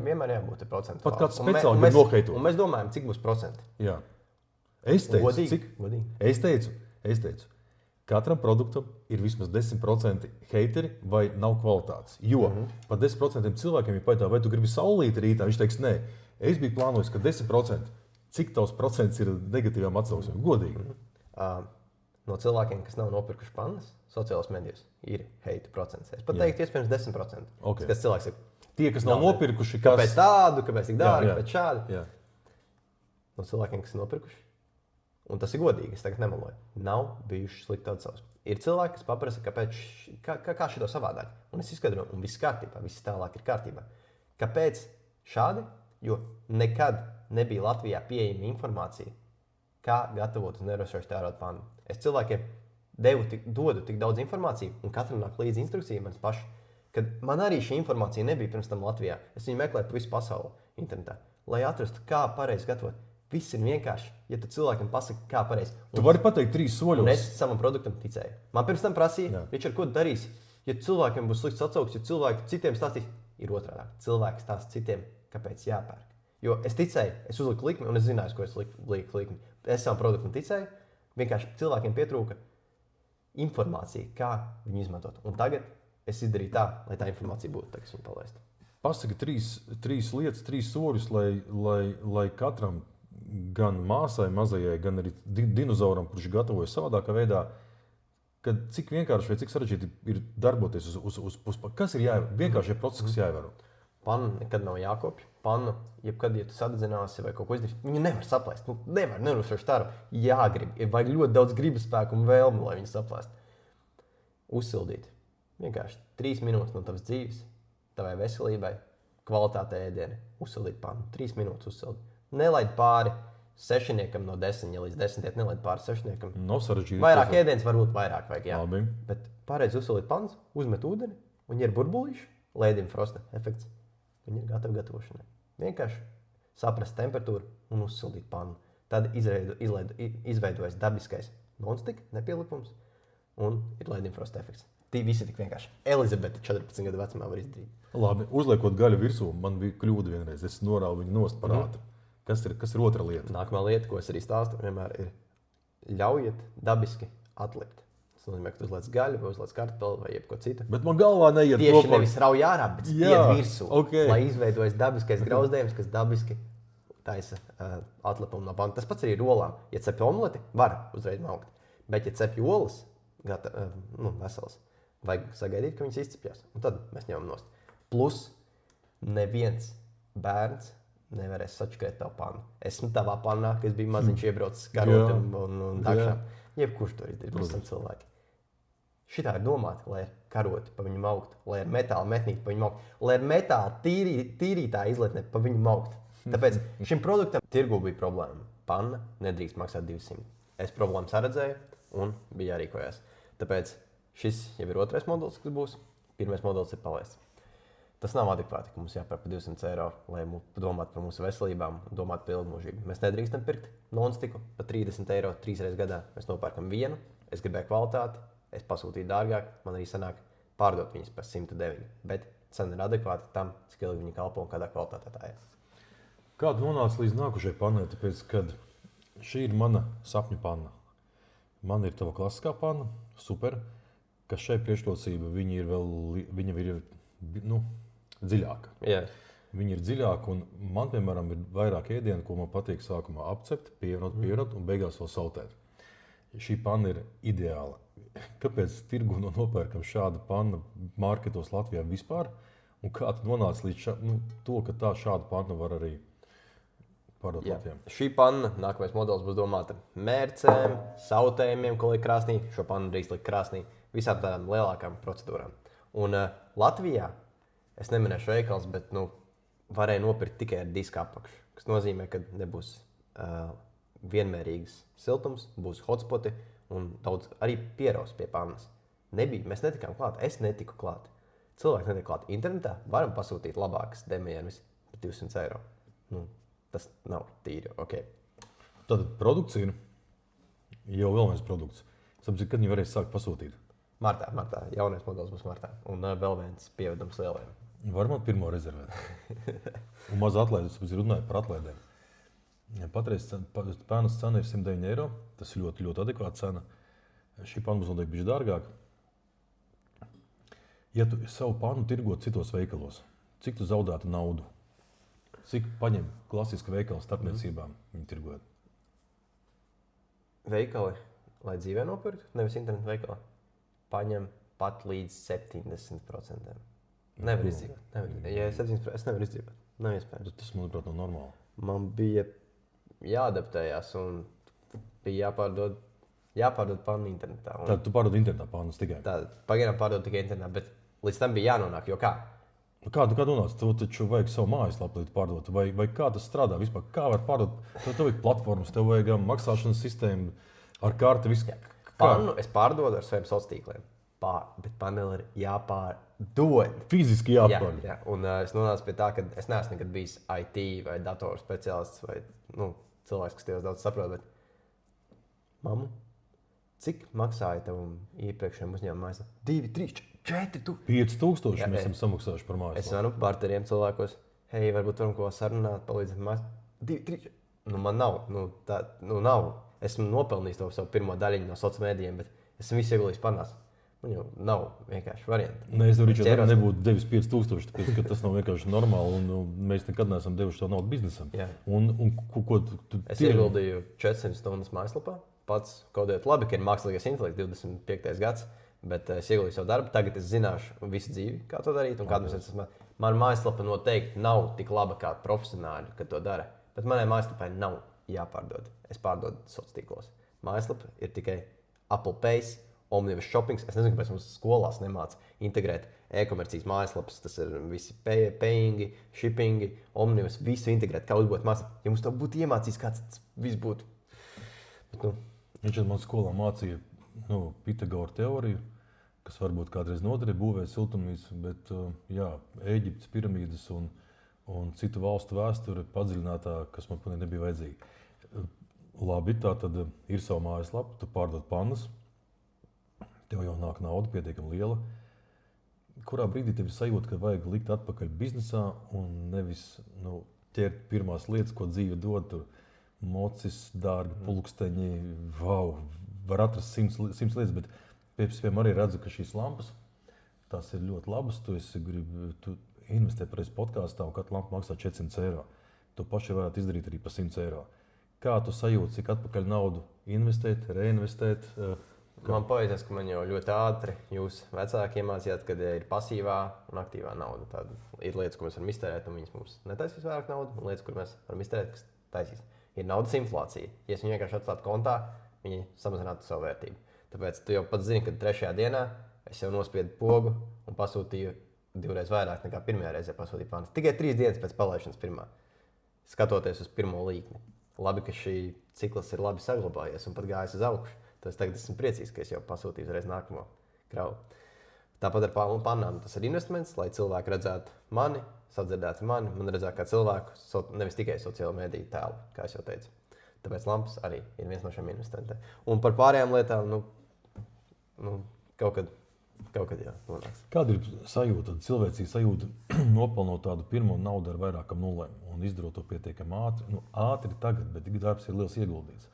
Vienmēr jābūt procentu. Pat kāds speciāli grib noheitot. Un mēs domājam, cik būs procenti. Jā. Es teicu, Godīgi. Es teicu, katram produktam ir vismaz 10% heiteri vai nav kvalitātes. Jo pat 10% cilvēkiem ir pajautā, vai tu gribi saulīti rītā, viņš teiks, nē, es biju plānojis, ka 10%, cik tavs procents ir negatīvām atsauksmēm, godīgi. No cilvēkiem, kas nav nopirkuši pannas, sociālās medijas, ir heita procents. Es pat teiktu, iespējams, 10%. Okay. Kas cilvēks ir? Tie, kas nav nopirkuši, kāpēc tādu, kāpēc tik dārgi, jā. kāpēc šādi? Jā. No cilvēkiem, kas ir nopirkuši, un tas ir godīgi, es tagad nemaloju, nav bijuši slikti atsauksmi. Ir cilvēki, kas paprasa, kā šito savādāk. Un es izskaidroju, un viss kārtībā, viss tālāk ir kārtībā. Kāpēc šādi? Jo nekad nebija Latvijā pieejama informācija, kā gatavot uz nerošošu tērauda pannu. Es cilvēkiem dodu tik daudz informāciju, un katram nāk līdzi instrukcija manas pašas. Kad man arī šī informācija nebija pirms tam Latvijā, es viņu meklēju pa visu pasauli internetā, lai atrastu, kā pareizi gatavot. Viss ir vienkārši, ja tu cilvēkam pasaki, kā pareizi. Tu vari pateikt 3 soļos. Un es savam produktam ticēju. Man pirms tam prasīja, Ričard, ko tu darīsi? Ja cilvēkiem būs slikts atsauksmes, ja cilvēki citiem stāstīs, ir otrādi. Cilvēks stāsta citiem, kāpēc jāpērk. Jo es ticēju, es uzliku likmi, un es zināju, ko es liku likmi. Es savam produktam ticēju, vienkārši cilvēkiem pietrūka informācija, kā viņu izmantot. Un tagad es izdarīju tā, lai tā informācija būtu, tā, kas viņu palaistu. Pasaki 3 lietas, 3 soļus, lai katram, gan māsai mazajai, gan arī dinozauram, kurš gatavojas savādākā veidā, kad cik vienkārši vai cik sarežģīti ir darboties uz kas ir jāievēro? Vienkārši ir process, kas jāievēro. Panna nekad nav jākopja. Pannu, jebkad, ja tu sadedzināsi vai kaut ko izdarīsi, viņu nevar saplēst. Nevar uzsvērt tādu. Jāgrib. Ir vajag ļoti daudz gribas spēku un vēlmi, lai viņu saplēst. Uzsildīt. Vienkārši 3 minūtes no tavas dzīves, tavai veselībai, kvalitātei ēdieni. Uzsildīt pannu. 3 minūtes uzsildīt. Nelaid pāri 6 no 10, ja līdz 10 nelaid pāri 6. Nav sarežģīti. Vairāk ēdienas varbūt vairāk vajag, jā. Labi. Bet pareizi uzsildīt pannas, uzmet ūdeni, un ja ir burbulīši, lēdiem frosta efekts, viņi ir gatavi gatavošanai. Vienkārši saprast temperatūru un uzsildīt pannu. Tad izveidojas dabiskais non-stick, nepielipums, un ir lēdiem frosta efekts. Tī visi tik vienkārši. Elizabete 14 gadu vecumā var izdarīt. Labi, uzliekot gaļu virsū, man bija kļūda vienreiz. Es norāvu viņu nost par ātri. Kas ir otra lieta? Nākamā lieta, ko es arī stāstu, vienmēr ir ļaujiet dabiski atlikt. Tas nozīmē, ka tu uzliec gaļu, vai uzliec kartupeli, vai jebko citu. Bet man galvā neiet tieši kopā. Nevis rauj ārā, bet spied virsū, lai izveidojas dabiskais grauzdējums, kas dabiski taisa atlipumu no panna. Tas pats arī ir olām. Ja cep omleti, var uzreiz maukt. Bet ja cep olas, veselas, vajag sagaidīt, ka viņas izcepjas. Un tad mēs ņemam nost. Plus neviens bērns nevarēs sačakrēt tavu pannu. Esmu tavā pannā, kas bija maziņš iebraucis karotiem un dakšām. Jebkurš to izdarīt, protams, cilvēki. Šitā ir domāta, lai karoti pa viņu maukt, lai ar metāla metnīti pa viņu maukt, lai ar metāla tīrītā izlietne pa viņu maukt. Tāpēc šim produktam tirgū bija problēma. Panna nedrīkst maksāt 200. Es problēmu saredzēju un bija jārīkojās. Tāpēc šis jau ir otrais modelis, kas būs. Pirmais modelis ir palaists. Tas nav adekvāti, ka mums jāpērk par 200 eiro, lai domātu par mūsu veselībām un domātu par ilgmūžību. Mēs nedrīkstam pirkt non-stiku par 30 eiro 3 reizes gadā. Mēs nopērkam vienu, es gribēju kvalitāti, es pasūtīju dārgāk, man arī sanāk pārdot viņas par 109. Bet cena ir adekvāta tam, cik ilgi viņi kalpo un kādā kvalitātē tā ir. Kā tu nonāci līdz nākošajai pannai? Tāpēc, kad šī ir mana sapņu panna. Man ir tava klasiskā panna, super, ka šai priekšrocība viņa ir dziļāka. Yeah. Viņa ir dziļāka, un man, piemēram, ir vairāk ēdienu, ko man patīk sākumā apcept, pievienot un beigās vēl saltēt. Šī panna ir ideāla. Kāpēc tirgu nopērkam šādu pannu marketos Latvijā vispār? Un kā tu nonāci līdz to, ka šādu pannu var arī pārdot Latvijā? Šī panna, nākamais modelis būs domāta mērcēm, sautējumiem, ko liek krāsnī. Šo pannu drīkst likt krāsnī visām tādām lielākām procedūrām. Un Latvijā es neminēšu veikals, bet varēja nopirkt tikai ar diska apakšu. Tas nozīmē, ka nebūs vienmērīgs siltums, būs hotspoti un daudz arī pieraus pie pannas. Mēs netikām klāt, es netiku klāt. Cilvēki netika klāt internetā, varam pasūtīt labākas demiervis par 200 eiro. Tas nav tīri, ok. Tad produkts ir jau vēl viens produkts. Sapratu, kad viņi varēs sākt pasūtīt? Martā. Jaunais modelis būs martā. Un vēl viens pievedums lielajam. Var man pirmo rezervēt. Un maz atlaidus, es runāju par atlaidēm. Patreiz pēnas cena ir 109 eiro. Tas ir ļoti, ļoti adekvāta cena. Šī panna būs noteikti bišķi dārgāk. Ja tu savu pannu tirgot citos veikalos, cik tu zaudētu naudu? Cik paņem klasiski veikala starpniecībām viņi tirgot? Veikali, lai dzīvē nopirktu, nevis internetu veikali, paņem pat līdz 70%. Nevar izdzīvot. Ja 70%, es nevaru izdzīvot. Nav iespējams. Tas, manuprāt, nav normāli. Man bija jāadaptējās un bija jāpārdod pannu internetā. Tad tu pārdod internetā pannas tikai. Tātad pagaidām pārdod tikai internetā, bet līdz tam bija jānonāk, jo kā? Kā nonāca? Tev taču vajag savu mājaslapu, lai pārdotu. Vai kā tas strādā vispār? Kā var pārdot? Tev vajag platformas, tev vajag maksāšanas sistēmu ar karti. Pannu es pārdodu ar saviem sociāliem tīkliem. Bet pannu ir jāpārdod. Fiziski jāpārdod. Jā. Un es nonācu pie tā, ka es neesmu nekad bijis IT vai datoru speciālists vai cilvēks, kas tajos daudz saprot. Bet mammu, cik maksāja tavam iepriekšējiem uzņēmumam mājaslapā? 2, 3, 4, 5,000 mēs esam samaksājuši par mājaslapu. Es zvanu barteriem cilvēkos, hei, varbūt varam ko sarunāt, palīdzēt mājaslapā. 2, 3, man nav. Nav. Esmu nopelnījis to savu pirmo daļiņu no sociālajiem mēdījiem, bet esmu visu ieguldījis panās. Man jau nav vienkārši varianti. Es arī nebūtu devis 5,000, tāpēc, ka tas nav vienkārši normāli. Mēs nekad neesam devuši to naudu biznesam. Es ieguldīju 400 stundas mājaslapā. Pats kodējot labi, ka ir mākslīgais intelekts 25. gads, bet es ieguldīju savu darbu. Tagad es zināšu visu dzīvi, kā to darīt. Mana mājaslapa noteikti nav tik laba kā profesionāļi, kad to dara. Bet manai mājaslapai nav jāpārdod. Es pārdodu sociālos tīklos. Mājaslapa ir tikai Apple Pay, Omnibus Shopping. Es nezinu, kāpēc mums skolās nemāca integrēt e-komercijas mājaslapas. Tas ir visi payingi, shippingi, Omnibus, visu integrēt, kā uzbūvēt mājaslapu. Ja mums to būtu iemācījis, kāds tas viss būtu. Viņš man skolā mācīja Pitagora teoriju, kas varbūt kādreiz noderēja būvēt siltumnīcu, bet Ēģiptes piramīdas un citu valstu vēsture padziļinātā, kas man pilnīgi nebija vajadzīga. Labi, tā tad ir sava mājaslapa, tu pārdod pannas, tev jau nāk nauda pietiekami liela. Kurā brīdī tev ir sajūta, ka vajag likt atpakaļ biznesā un nevis ķert pirmās lietas, ko dzīve dod, tur mocis, dārgi, pulksteņi, var atrast 100 lietas, bet piemēram arī redzu, ka šīs lampas, tās ir ļoti labas, tu investē pareizi podkāstā un katra lampa maksā 400 eiro. To pašu varētu izdarīt arī par 100 eiro. Kā tu sajūti, cik atpakaļ naudu investēt, reinvestēt? Man paveicās, ka man jau ļoti ātri jūs vecāki iemācījāt, kad ir pasīvā un aktīvā nauda. Tāda ir lietas, ko mēs varam iztērēt, un viņas mums netaisīs vairāk naudu, un lietas, kur mēs varam iztērēt, kas taisīs. Ir naudas inflācija. Ja es viņu vienkārši atstātu kontā, viņi samazinātu savu vērtību. Tāpēc tu jau pats zini, ka 3. dienā es jau nospiedu pogu un pasūtīju 2 reizes vairāk nekā 1. reizē pasūtīju pannas. Tikai 3 dienas pēc palaišanas pirmā, skatoties uz pirmo līkni. Labi, ka šī cikls ir labi saglabājies un pat gājis uz augšu. Tad tagad esmu priecīgs, ka es jau pasūtīju uzreiz nākamo kravu. Tāpat ar pannām tas ir investiments, lai cilvēki redzētu mani, sadzirdētu mani, man redzētu kā cilvēku, nevis tikai sociālo mediju tēlu, kā es jau teicu. Tāpēc lampas arī ir viens no šiem investmentiem. Un par pārējām lietām, kaut kad jā, nonāks. Kāda ir sajūta, cilvēcīga sajūta nopelnot tādu pirmo naudu ar vairākam nulēm un izdarot to pietiekami ātri? Ātri tagad, bet darbs ir liels ieguldīts.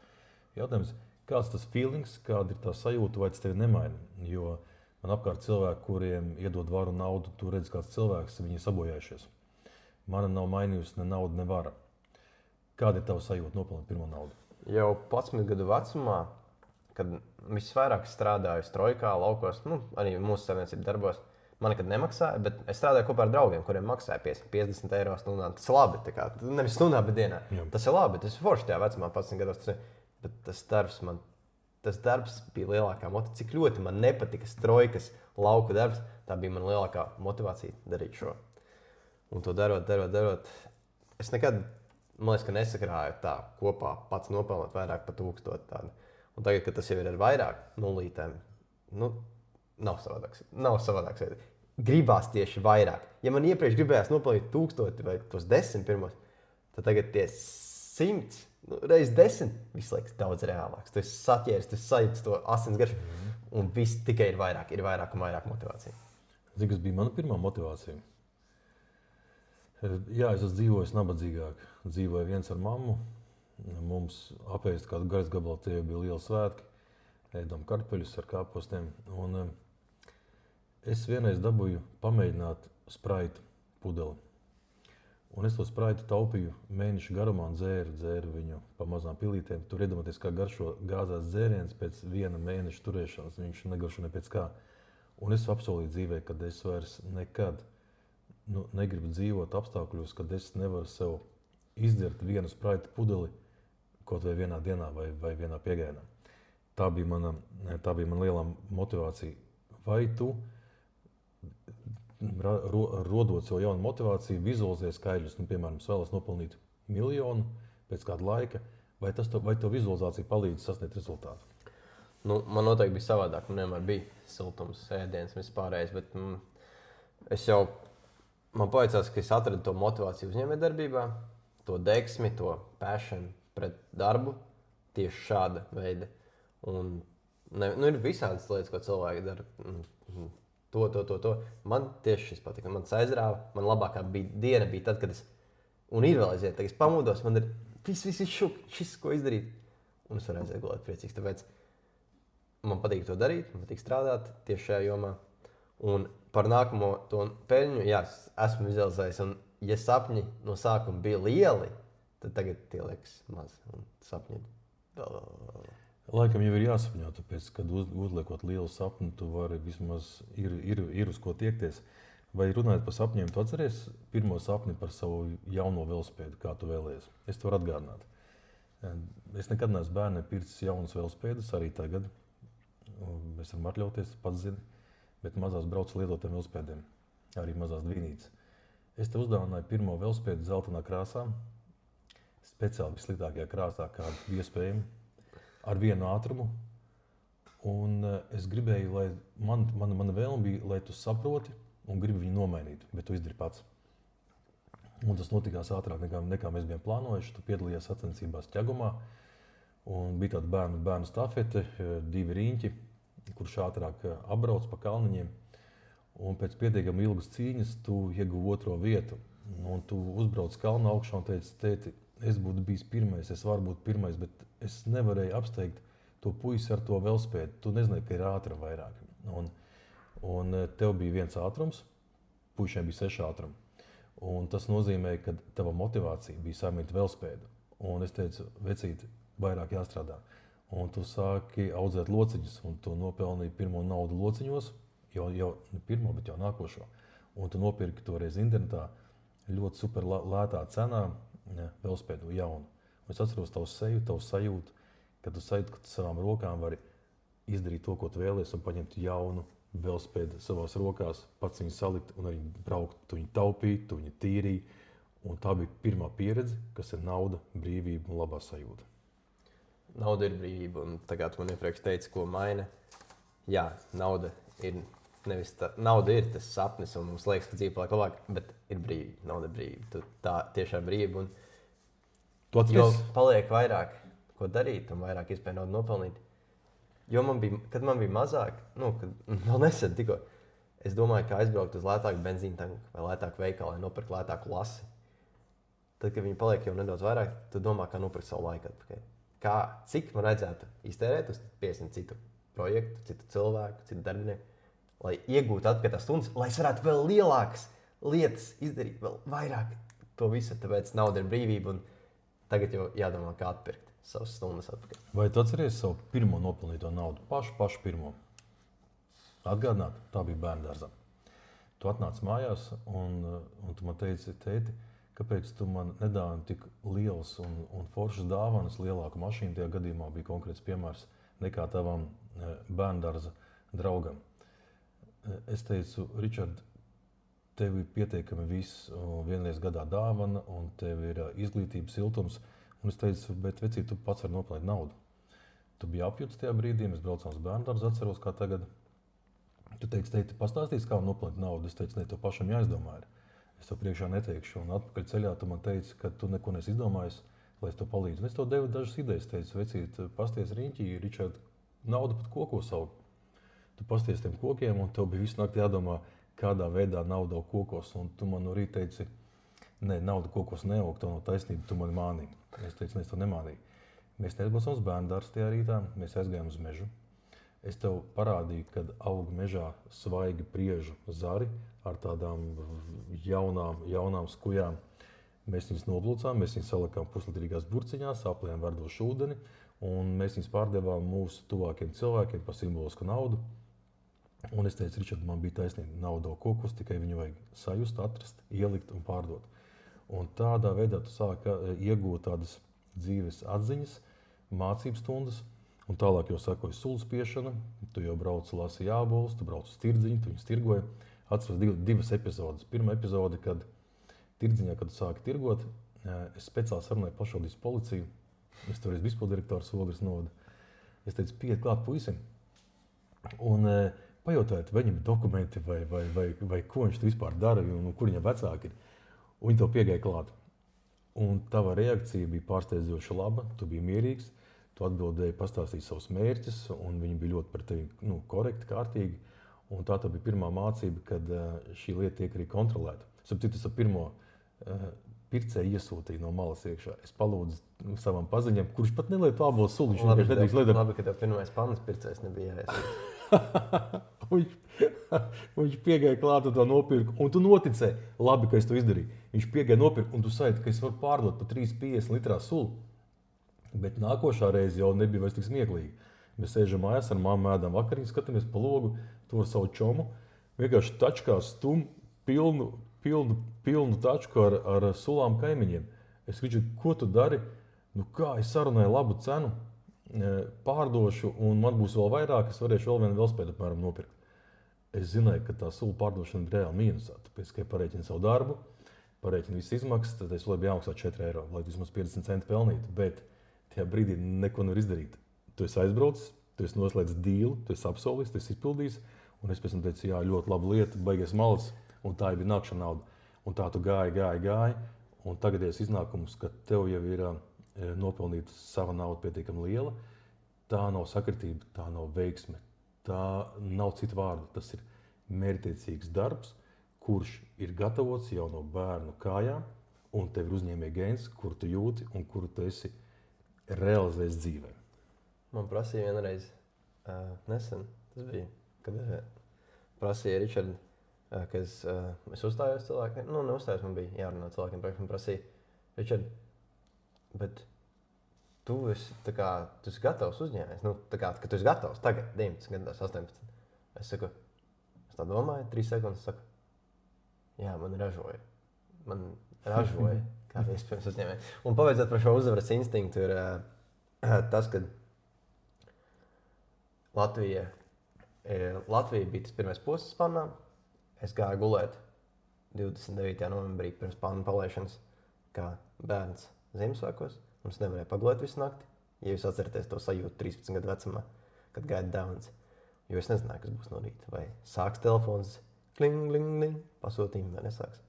Jautājums, kāds tas feelings, kāda ir tā sajūta, vai tas tevi nemaina? Jo man apkārt cilvēki, kuriem iedod varu naudu, tu redz kāds cilvēks, viņi ir sabojājušies. Mana nav mainījusi ne nauda, ne vara. Kāda ir tava sajūta nopelnot pirmo naudu? Jau 11 gadu vecumā, kad visvairāk strādāju strojkā, laukos, arī mūsu saimniecības darbos, man nekad nemaksāja, bet es strādāju kopā ar draugiem, kuriem maksāja 50 eiro stundā. Tas ir labi, nevis stundā, bet dienā. Jā. Tas ir labi, tas ir forši tajā vecumā, 11 gados. Bet tas darbs bija lielākā motivācija. Cik ļoti man nepatika strojkas lauka darbs, tā bija mana lielākā motivācija darīt šo. Un to darot, es nekad, man liekas, ka nesakrāju tā kopā, pats nopelnot vairāk par 1000 tādu. Un tagad, kad tas jau ir ar vairāk nulītēm, nav savādāks. Gribās tieši vairāk. Ja man iepriekš gribējās nopelnīt 1000 vai tos 10 pirmos, tad tagad tie 100 reiz 10 visu laiku daudz reālāks. Tu esi saķēris, tu sajūti to asins garšu, un viss tikai ir vairāk un vairāk motivācija. Zini, kas bija mana pirmā motivācija? Jā, es esmu dzīvojis nabadzīgāk. Dzīvoju viens ar mammu. Mums apēst kādu garas gabalu, tie bija lieli svētki. Ēdam kartupeļus ar kāpostiem. Un Es vienreiz dabūju pamēģināt spraitu pudeli. Un es to spraitu taupīju mēnešu garumā un dzēru viņu pa mazām pilītēm. Tur iedomājieties, kā garšo gāzās dzēriens pēc viena mēneša turēšanas. Viņš negaršo ne pēc kā. Un es apsolīju dzīvē, ka es vairs nekad negribu dzīvot apstākļos, kad es nevaru sev izdzert vienu spraitu pudeli kaut vai vienā dienā vai vienā piegājienā. Tā bija mana lielā motivācija. Vai tu, rodot sev jaunu motivāciju, vizualizē skaidrs, piemēram, es vēlos nopelnīt 1 miljonu pēc kāda laika, vai tev vizualizācija palīdz sasniegt rezultātu? Man noteikti bija savādāk. Man vienmēr bija siltums, ēdiens, vispārējais, bet man paveicās, ka es atradu to motivāciju uzņēmējdarbībā, to deksmi, to passion pret darbu tieši šāda veida. Un ir visādas lietas, ko cilvēki dara. To. Man tieši šis patika. Man tas aizrāva. Man labākā diena bija tad, kad es, un ir vēl aiziet, tad es pamodos, man ir viss šis, ko izdarīt. Un es varu aiziet gulēt priecīgs. Tāpēc man patīk to darīt, man patīk strādāt tieši šajā jomā. Un par nākamo to peļņu, jā, esmu vizualizējis. Un ja sapņi no sākuma bija lieli, tad tagad tie liekas maz. Un sapņi vēl. Laikam jau ir jāsapņo, tāpēc, kad uzliekot lielu sapni, tu vari vismaz ir uz ko tiekties. Vai runājot par sapņiem, tu atceries pirmo sapni par savu jauno velosipēdu, kā tu vēlējies? Es to varu atgādināt. Es nekad neesmu bērniem pircis jaunas velosipēdus, arī tagad. Mēs varam atļauties, pats zini, bet mazās braucu lietotiem velosipēdiem, arī mazās dvīnītes. Es te uzdāvināju pirmo velosipēdu zeltainā krāsā, speciāli vissliktākajā krāsā, kāda iespējama. Ar vienu ātrumu, un es gribēju, lai mana vēlme bija, lai tu saproti un gribi viņu nomainīt, bet tu izdari pats. Un tas notikās ātrāk nekā mēs bijām plānojuši. Tu piedalījies sacensībās ķegumā, un bija tāda bērnu stafete, 2 riņķi, kurš ātrāk apbrauc pa kalniņiem. Un pēc pietiekami ilgas cīņas tu ieguvi 2. vietu. Un tu uzbrauc kalnu augšā un teici, tēti, es būtu bijis pirmais, es varu būt pirmais, bet es nevarēju apsteigt to puisi ar to velosipēdu. Tu nezināji, ka ir ātri vairāk. Un tev bija 1 ātrums, puišiem bija 6 ātrumi. Un tas nozīmē, ka tava motivācija bija saimīt velosipēdu. Un es teicu, vecīt, vairāk jāstrādā. Un tu sāki audzēt lociņus, un tu nopelnīji pirmo naudu lociņos, jau ne pirmo, bet jau nākošo. Un tu nopirki toreiz internetā ļoti super lētā cenā velosipēdu jaunu. Es atceros tavu seju, tavu sajūtu, kad tu sajūti, ka tu savām rokām vari izdarīt to, ko tu vēlies, un paņemt jaunu velosipēdu savās rokās, pats viņu salikt un arī braukt. Tu viņu taupīji, tu viņu tīrīji. Un tā bija pirmā pieredze, kas ir nauda, brīvība un labā sajūta. Nauda ir brīvība, un tagad man iepriekš teica, ko maina. Jā, nauda ir tas sapnis, un mums liekas, ka dzīve paliek labāk, bet ir brīvība, nauda ir brīvība. Tā tiešām brīvība. Jo paliek vairāk, ko darīt, un vairāk iespēja naudu nopelnīt. Jo kad man bija mazāk, kad vēl nesen tikko, es domāju, kā aizbraukt uz lētāku benzīna tanku vai lētāku veikalu, lai nopirkt lētāku lasi. Tad, kad viņi paliek jau nedaudz vairāk, tad domā, kā nopirkt savu laiku atpakaļ. Cik man vajadzētu iztērēt uz 50 citu projektu, citu cilvēku, citu darbinieku, lai iegūtu atpakaļ tās stundas, lai es varētu vēl lielākas lietas izdarīt, vēl vairāk to visu. Tāpēc nauda ir brīvība. Tagad jau jādomā, kā atpirkt savas stundas atpakaļ. Vai tu atceries savu pirmo nopelnīto naudu? Pašu pirmo. Atgādināt, tā bija bērnu dārzā. Tu atnāc mājās un tu man teici, tēti, kāpēc tu man nedāvini tik liels un foršas dāvanas, lielāku mašīnu, tajā gadījumā bija konkrēts piemērs, nekā tavam bērnu dārza draugam. Es teicu, Ričard, tev ir pietiekami viss, vienreiz gadā dāvana, un tev ir izglītības siltums. Un es teicu, bet vecīt, tu pats vari nopelnīt naudu. Tu biji apjūts tajā brīdī, mēs braucām uz bērnu dārzu, atceros, kā tagad. Tu teici, tēti, pastāstīsi, kā nopelnīt naudu. Es teicu, ne, tev pašam jāizdomā ir. Es tev priekšā neteikšu. Un atpakaļ ceļā tu man teici, ka tu neko nesi izdomājis, lai es tev palīdzu. Un es tev devu dažas idejas. Teicu, vecīt, pasties riņķī, Ričard, naudu pat kokos aug. Tu pasties tiem kokiem, un tev bija visu nakti jādomā, kādā veidā nauda aug kokos. Un tu man no rīta teici, nē, nauda kokos neaug, tev nav taisnība, tu mani mānīji. Es teicu, ne, es to nemānīju. Mēs neatbraucām uz bērnu dārzu tajā rītā, mēs aizgājām uz mežu. Es tev parādīju, kad aug mežā svaigi priežu zari ar tādām jaunām skujām. Mēs viņus noblūcām, mēs viņus salikām puslitrīgās burciņās, aplējām verdošu ūdeni, un mēs viņus pārdevām mūsu tuvākiem cilvēkiem par simbolisku naudu. Un es teicu, Ričard, man bija taisnība, nauda kokus, tikai viņu vajag sajust, atrast, ielikt un pārdot. Un tādā veidā tu sāki iegūt tādas dzīves atziņas, mācības stundas, un tālāk jau sakoja sulas piešana, tu jau brauc lasi jābolus, tu brauc uz tirdziņu, tu viņus tirgoji. Atceros divas epizodes. Pirmā epizode, kad tirdziņā, kad tu sāki tirgot, es speciāli sarunāju pašvaldības policiju, es toreiz izpildirektors Ogres novada. Es teicu, pieiet klāt puisim un pajautājiet, vai viņam ir dokumenti vai ko viņš tu vispār dara un kur viņam vecāki ir. Un viņi tev piegāja klāt. Un tava reakcija bija pārsteidzoši laba, tu biji mierīgs, tu atbildēji, pastāstīji savus mērķus, un viņi bija ļoti par tevi korekti, kārtīgi. Un tā bija pirmā mācība, kad šī lieta tiek arī kontrolēta. Sapratu, es ar pirmo pircēju iesūtīju no malas iekšā. Es palūdzu savam paziņam, kurš pat nelieto ābolu sulu. Labi, ka tev pirmais pannas pircējs nebija jāiesūt. Viņš piegāja klāt un to nopirka, un tu noticēji, labi, ka es to izdarīju. Viņš piegāja nopirka, un tu sajūti, ka es varu pārdot par 3,50 litrā sulu. Bet nākošā reize jau nebija vairs tik smieklīgi. Mēs sēžam mājās ar mammu, ēdam vakariņu, skatāmies pa logu, tu ar savu čomu, vienkārši tačkā stum pilnu tačku ar sulām kaimiņiem. Es viņu, ko tu dari? Nu kā, es sarunāju labu cenu, pārdošu, un man būs vēl vairāk, es varēšu vēl vienu velospēdu apmēram nopirkt. Es zināju, ka tā sula pārdošana ir reāli mīnusā, tāpēc, ka parēķinu savu darbu, parēķinu visas izmaksas, tad es bija jāmaksā 4 eiro, lai vismaz 50 centi pelnītu, bet tajā brīdī neko nevar izdarīt. Tu esi aizbraucis, tu esi noslēdzis dīlu, tu esi apsolījis, tu esi izpildījis, un es pēc tam teicu, jā, ļoti laba lieta, baigies malas, un tā bija nākšana nauda. Un tā tu gāji, un tagadies iznākums, ka tev jau ir nopelnīta sava nauda pietiekami liela, tā nav sakritība, tā nav veiksme. Tā nav citu vārdu. Tas ir mērķtiecīgs darbs, kurš ir gatavots jau no bērnu kājām, un tev ir uzņēmēja gēns, kur tu jūti un kuru tu esi realizējis dzīvē. Man prasīja vienreiz, nesen, tas bija, kad prasīja Ričardu, ka es uzstājos cilvēkiem, neuzstājos, man bija jārunā cilvēkiem, man prasīja, Ričard, bet tu esi gatavs uzņēmējs, ka tu esi gatavs tagad, 19 gados, 18. Es saku, es tā domāju, 3 sekundes saku, jā, man ražoja, kā iespējams uzņēmēji. Un pabeidzot par šo uzvaras instinktu ir tas, ka Latvija bija tas pirmais posms pannā. Es gāju gulēt 29. novembrī pirms pannu palaišanas, kā bērns Ziemassvētkos. Un es nevarēju pagulēt visu nakti, ja jūs atceraties to sajūtu 13 gadu vecumā, kad gaida dēvans. Jo es nezināju, kas būs no rīta. Vai sāks telefons, kling, kling, kling, pasūtījumi vai nesāks.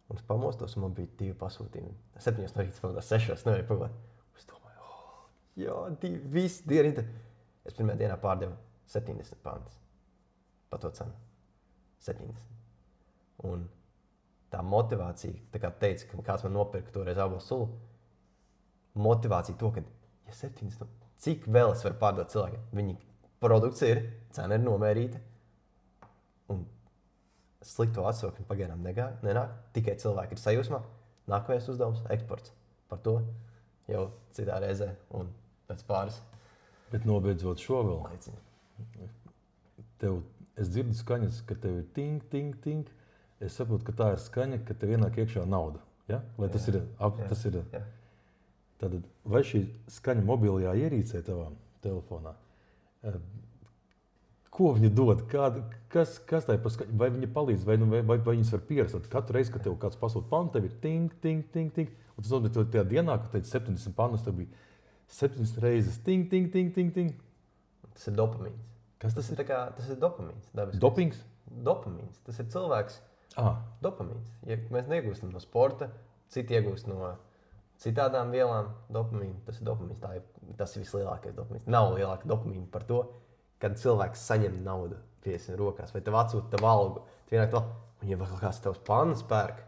Un es pamostos, un man bija 2 pasūtījumi. 7 no rīta, pamodās 6, nevarēju pagulēt. Es domāju, jā, visi dieni. Es pirmajā dienā pārdevu 70 pannas. Pa to cenu. 70. Un tā motivācija, tā kā teica, ka kāds man nopirka toreiz ābolu sulu, motivācija to, ka, ja 70, cik vēl es varu pārdot cilvēkiem? Viņa produkcija ir, cena ir nomērīta, un slikto atsauksmi pagaidām nenāk, tikai cilvēki ir sajūsmā. Nākamais uzdevums - eksports. Par to jau citā reizē un pēc pāris. Bet nobeidzot šo vēl, Laiciņu. Es dzirdu skaņas, ka tev ir ting, ting, ting. Es saprotu, ka tā ir skaņa, ka tev ienāk iekšā nauda. Ja? Lai tas ir. Jā. Tātad, vai šī skaņa mobilajā ierīcē tavā telefonā? Ko viņa dod? Kas tā ir par skaņu? Vai viņa palīdz, vai viņas var pierast? Katru reizi, kad tev kāds pasūta pannu, tev ir ting, ting, ting, ting. Un tas nozīmē, ka tajā dienā, kad teici 70 pannas, tev bija 70 reizes ting, ting, ting, ting, ting. Tas ir dopamīns. Kas tas ir? Tas ir dopamīns. Dopings? Dopamīns. Tas ir cilvēks. Dopamīns. Ja mēs neiegūstam no sporta, citi iegūst no citādām vielām dopamīnu. Tas ir dopamīns. Tas ir vislielākais dopamīns. Nav lielāka dopamīna par to, kad cilvēks saņem naudu pie rokās, vai tev atsūta tev algu. Un ja vēl kāds tavs pannas pērk,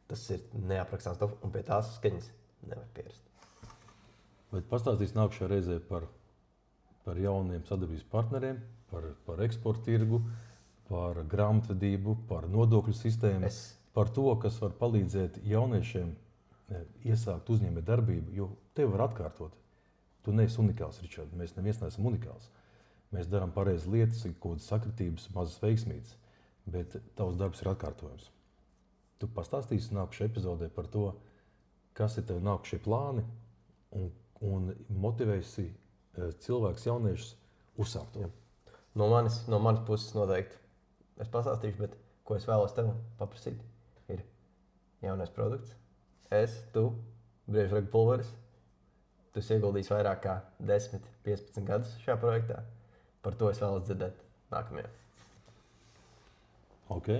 tas ir neaprakstāms dopamīns, un pie tās skaņas nevar pierast. Bet pastāstīs nākušajā reizē par par jauniem sadarbības partneriem, par eksporta tirgu, par grāmatvedību, par nodokļu sistēmu, par to, kas var palīdzēt jauniešiem iesākt uzņēmēt darbību, jo tev var atkārtot. Tu neesi unikāls, Ričard. Mēs neviens neesam unikāls. Mēs darām pareizi lietas, ir kaut kādas sakritības, mazas veiksmītas, bet tavs darbs ir atkārtojams. Tu pastāstīsi nākušajā epizodē par to, kas ir tev nākušie plāni un motivēsi cilvēkus, jauniešus uzsākt to. No manas puses noteikti es pastāstīšu, bet ko es vēlos tev paprasīt, ir jaunais produkts. Tu, briežragu pulveris, tu ieguldīsi vairāk kā 10, 15 gadus šajā projektā. Par to es vēlos dzirdēt nākamajā. Ok.